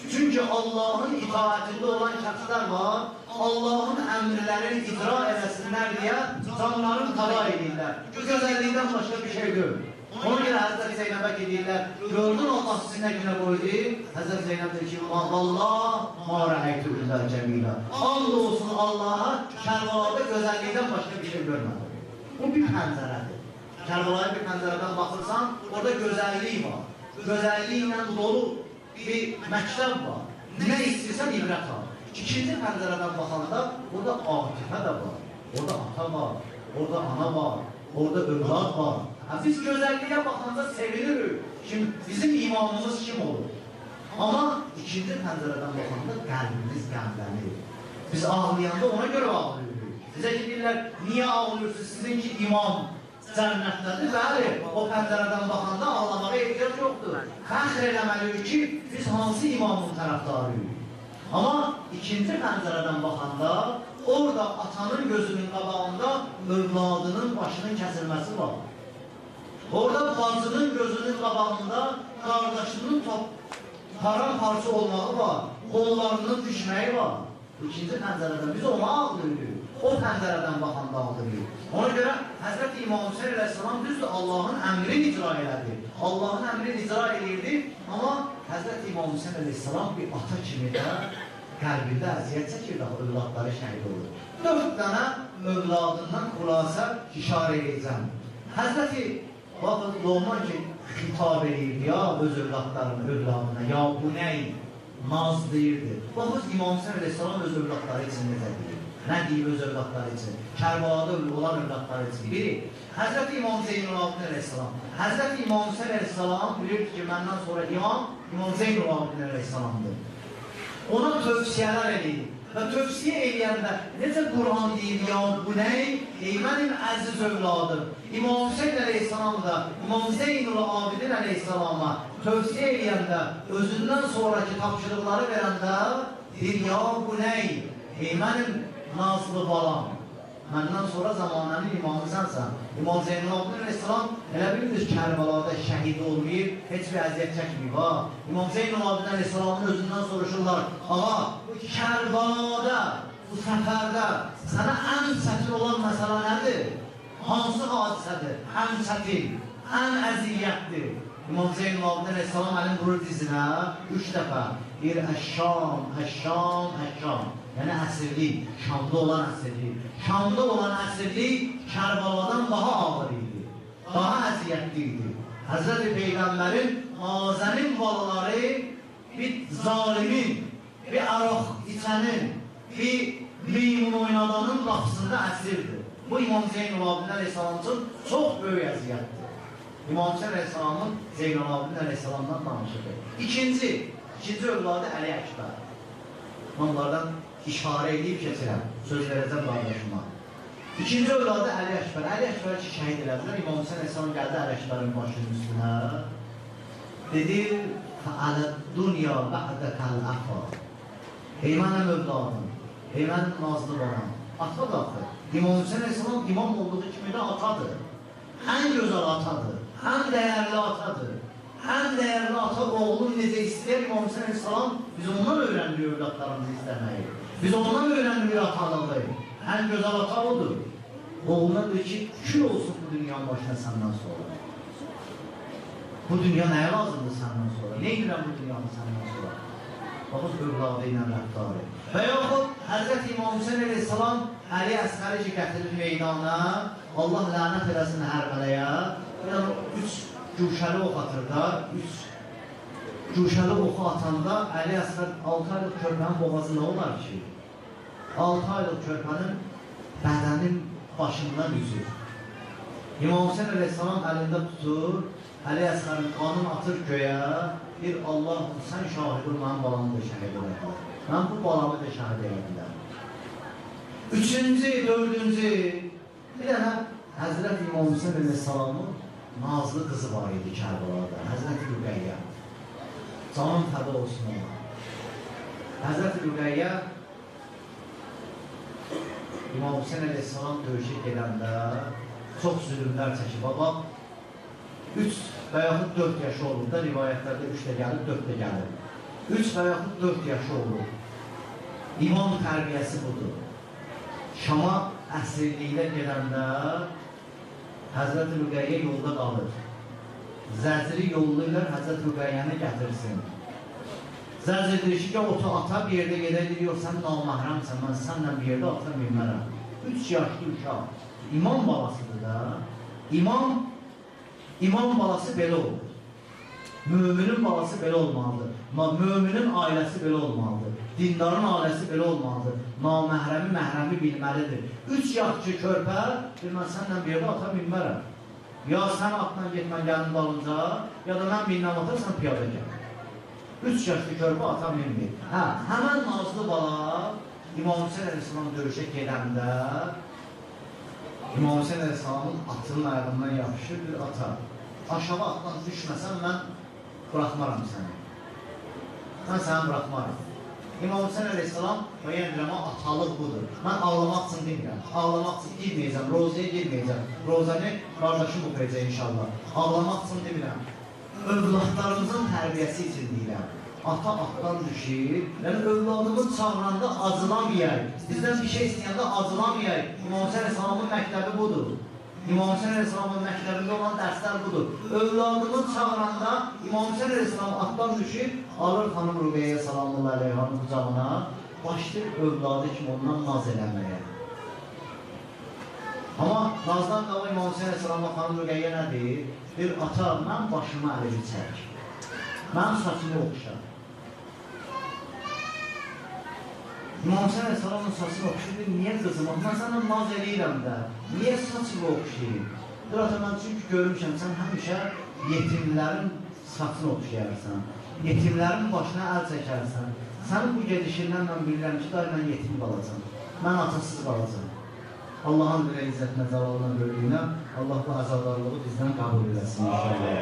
Çünki Allahın itaatində olan şəxslər var, Allahın əmrlərini icra eləsinlər deyə canlarını tava edirlər. Gözəllikdən başqa bir şey görmür. Ona görə Həzrət Zeynəbə gedirlər, gördün Allah sizi nə günə qoydu? Həzrət Zeynəb deyir ki, Vallah, ma rəhəytü billah cəmilə. And olsun Allaha, Kərbəlada gözəllikdən başqa bir şey görmədim. Bu bir pəncərədir. Kərbəlaya bir pəncərədən baxırsan, orada gözəllik var. Gözəlliklə dolu bir məktəb var. Nə istəyirsən ibrət al. İkinci pəncərədən baxanda, orada atifə də var. Orada ata var, orada ana var, orada övlad var. Biz gözəlliyə baxanda sevinirik. Şimdi bizim imanımız kim olur? Amma ikinci pəncərədən baxanda qəlbimiz qəmlənir. Biz ağlayanda ona görə ağlayırıq. Bizə ki deyirlər, niyə ağlıyorsunuz? Sizinki imam cənnətlədir. Bəli, o pəncərədən baxanda ağlamağa ehtiyac yoxdur. Fəxr eləməliyik ki, biz hansı imamın tərəfdarıyıq? Amma ikinci pəncərədən baxanda, orada atanın gözünün qabağında övladının başının kəsilməsi var. Orada bacının gözünün qabağında qardaşının paramparça olmağı var, qollarının düşməyi var. İkinci pəncərədən biz ona ağlayırıq, o pəncərədən baxanda ağlayırıq. Ona görə Həzrət İmam Hüseyin əleyhissalam düzdür, Allahın əmrini icra elədi. Allahın əmrini icra edirdi, amma Həzrət İmam Hüseyin əleyhissalam bir ata kimi də qəlbində əziyyət çəkirdi, övladları şəhid olur. 4 dənə övladından xülasə işarə edəcəm. Həzrəti baxın, Loğman ki, xitab edirdi ya öz övladına, ya bu nəy? Naz deyirdi. Baxız, İmam Hüseyin əleyhissalam öz övladları üçün necə deyir? Nə deyir öz övladları üçün? Kərbəlada olan övladları üçün. Biri, Həzrəti İmam Zeynul-Abidin əleyhissalam. Həzrəti İmam Hüseyin əleyhissalam bilirdi ki, məndən sonra İmam Zeynul-Abidin əleyhissalamdır. Ona tövsiyələr edir. Və tövsiyə eləyəndə necə Qur'an deyir, ya bu nəy? Ey mənim əziz övladım. İmam Hüseyin əleyhissalam da İmam Zeynul-Abidin əleyhissalama tövsiyə eləyəndə, özündən sonraki tapşırıqları verəndə deyir, ya bu nəy? Ey mənim nazlı balam. Məndən sonra zamanənin imamı sənsən. İmam Zeynul-Abidin əleyhissalam elə bilir Kərbəlada şəhid olmayıb, heç bir əziyyət çəkməyib. İmam Zeynul-Abidin əleyhissalamın özündən soruşurlar, ağa, Kərbəlada, bu səfərdə sənə ən çətin olan məsələ nədir? Hansı hadisədir? Ən çətin, ən əziyyətdir. İmam Zeynul-Abidin əleyhissalam əlin vurur dizinə 3 dəfə. Bir əşşam, əşşam, əşşam. Yəni əsirlik, Şamda olan əsirlik. Şamda olan əsirlik Kərbəladan daha ağır idi, daha əziyyətli idi. Həzrət-i Peyğəmbərin Azənin balaları bir zalimin, bir araq içənin, bir meymun oynadanın qapısında əsirdir. Bu İmam Zeynul-Abidin əleyhissalam üçün çox böyük əziyyətdir. İmam Hüseyin əleyhissalamın Zeynul-Abidin əleyhissalamdan danışırdı. İkinci övladı Əli Əkbər. Onlardan işarə edib keçirəm, söz verəcəm qardaşıma. İkinci övladı Əli Əkbər. Əli Əkbər ki, şəhid elədilər. İmam Hüseyin əleyhissalam gəldi Əli Əkbərin başının üstünə. Dedi, fəaləd dünya bə'dəkəl əfa. Ey mənim övladım, ey mənim nazlı balam. Ata daxil. İmam Hüseyin əleyhissalam imam olduğu kimi də atadır. Ən gözəl atadır, ən dəyərli atadır. Ən dəyərli ata oğlum necə istəyər İmam Hüseyin əleyhissalam, biz ondan öyrəndik övladlarımızı istəməyi. Biz ondan öyrəndik atalığı. Ən gözəl ata odur. Oğluna deyir ki, kül olsun bu dünyanın başına səndən sonra. Bu dünya nəyə lazımdır səndən sonra? Ne edirəm bu dünyanı səndən sonra? Baxız övladı ilə rəftarı. Və yaxud Həzrət İmam Hüseyin əleyhissalam Əli Əsqəri ki, gətirir meydana, Allah lənət eləsin hər mələyə, 3 güşəli ox atır da, 3 Güşəli oxu atanda Əli Əsgər 6 aylıq körpənin boğazı nə olar ki? 6 aylıq körpənin bədənin başından üzür. İmam Hüseyin Aleyhisselam əlində tutur, Əli Əsgərin qanın atır göyə, bir Allahım sən şahid ol, mənim balamı da şəhid edəklər. Mən bu balamı da şəhid edəklər. Üçüncü, dördüncü, bir dənə Həzrət İmam Hüseyin Aleyhisselamın nazlı qızı var idi Kərbalada, Həzrət Rüqəyyə. Canım fəda olsun ona. Həzrət Rüqəyyə İmam Hüseyin Aleyhisselam döyüşə gedəndə çox zülümlər çəkib. Baba 3 və yaxud 4 yaşı olur da, rivayətlərdə 3 də gəlir, 4 də gəlir. 3 və yaxud 4 yaşı olur. İmam tərbiyəsi budur. Şama əsirliklə gedəndə Həzrət Rüqəyyə yolda qalır. Zəciri yolluylar Həzrət Rüqəyyəni gətirsin. Zəcir deyir ki, otu ata bir yerdə gedək, yox, sən naməhrəmsən, mən sənlə bir yerdə ata bilmərəm. 3 yaşlı uşaq, imam balasıdır da. İmam balası belə olur. Müminin balası belə olmalıdır. Müminin ailəsi belə olmalıdır. Dindarın ailəsi belə olmalıdır. Naməhrəmi, məhrəmi bilməlidir. 3 yaşlı körpə, mən sənlə bir yerdə ata bilmərəm. Ya sən atla getmən gəlin dalınca, ya da mən bindən atarsan piyada gəl. 3 yaşlı körpə ata bilmir. Həmən nazlı bala İmam Hüseyin Aleyhisselam döyüşə gedəndə İmam Hüseyin Aleyhisselamın atının ayağından yapışır bir ata. Aşağı atdan düşməsən mən bıraxmaram səni. Mən səni bıraxmaram. İmam Hüseyin Aleyhisselam deyirəm, atalıq budur. Mən ağlamaq üçün demirəm. Ağlamaq üçün girməyəcəm, rozaya girməyəcəm. Rozanı qardaşım oxuyacaq inşallah. Ağlamaq üçün demirəm. Övladlarımızın tərbiyəsi üçün deyirəm. Ata atdan düşür. Yəni övladımız çağıranda acılamayək. Bizdən bir şey istəyəndə acılamayək. İmam Hüseyin Aleyhisselamın məktəbi budur. İmam Hüseyin Aleyhisselamın məktəbində olan dərslər budur. Övladımız çağıranda İmam Hüseyin Aleyhisselam atdan düşür, alır xanım Rüqəyyə salamullah aleyhanın qucağına, başlayır övladı kimi ondan naz eləməyə. Amma nazdan qaba İmam Hüseyin Aleyhisselamla xanım Rüqəyyə nə deyir? Bir ata, mən başımı əlici çək. Mənim saçımı oxşar. İmam Hüseyin Aleyhisselamın saçını oxşayır, niyə qızım? Mən sənə naz eləyirəm də, niyə saçını oxşayır? Dur mən çünki görmüşəm, sən həmişə yetimlərin saçını oxşayarsan, yetimlərin başına əl çəkərsən. Sənin bu gedişindən mən bilirəm ki, day mən yetim qalacam, mən atasız qalacam. Allah'ın bir izzətinə, zavalına, böyüyünə, Allah bu əzadarlığı bizdən qəbul eləsin inşallah.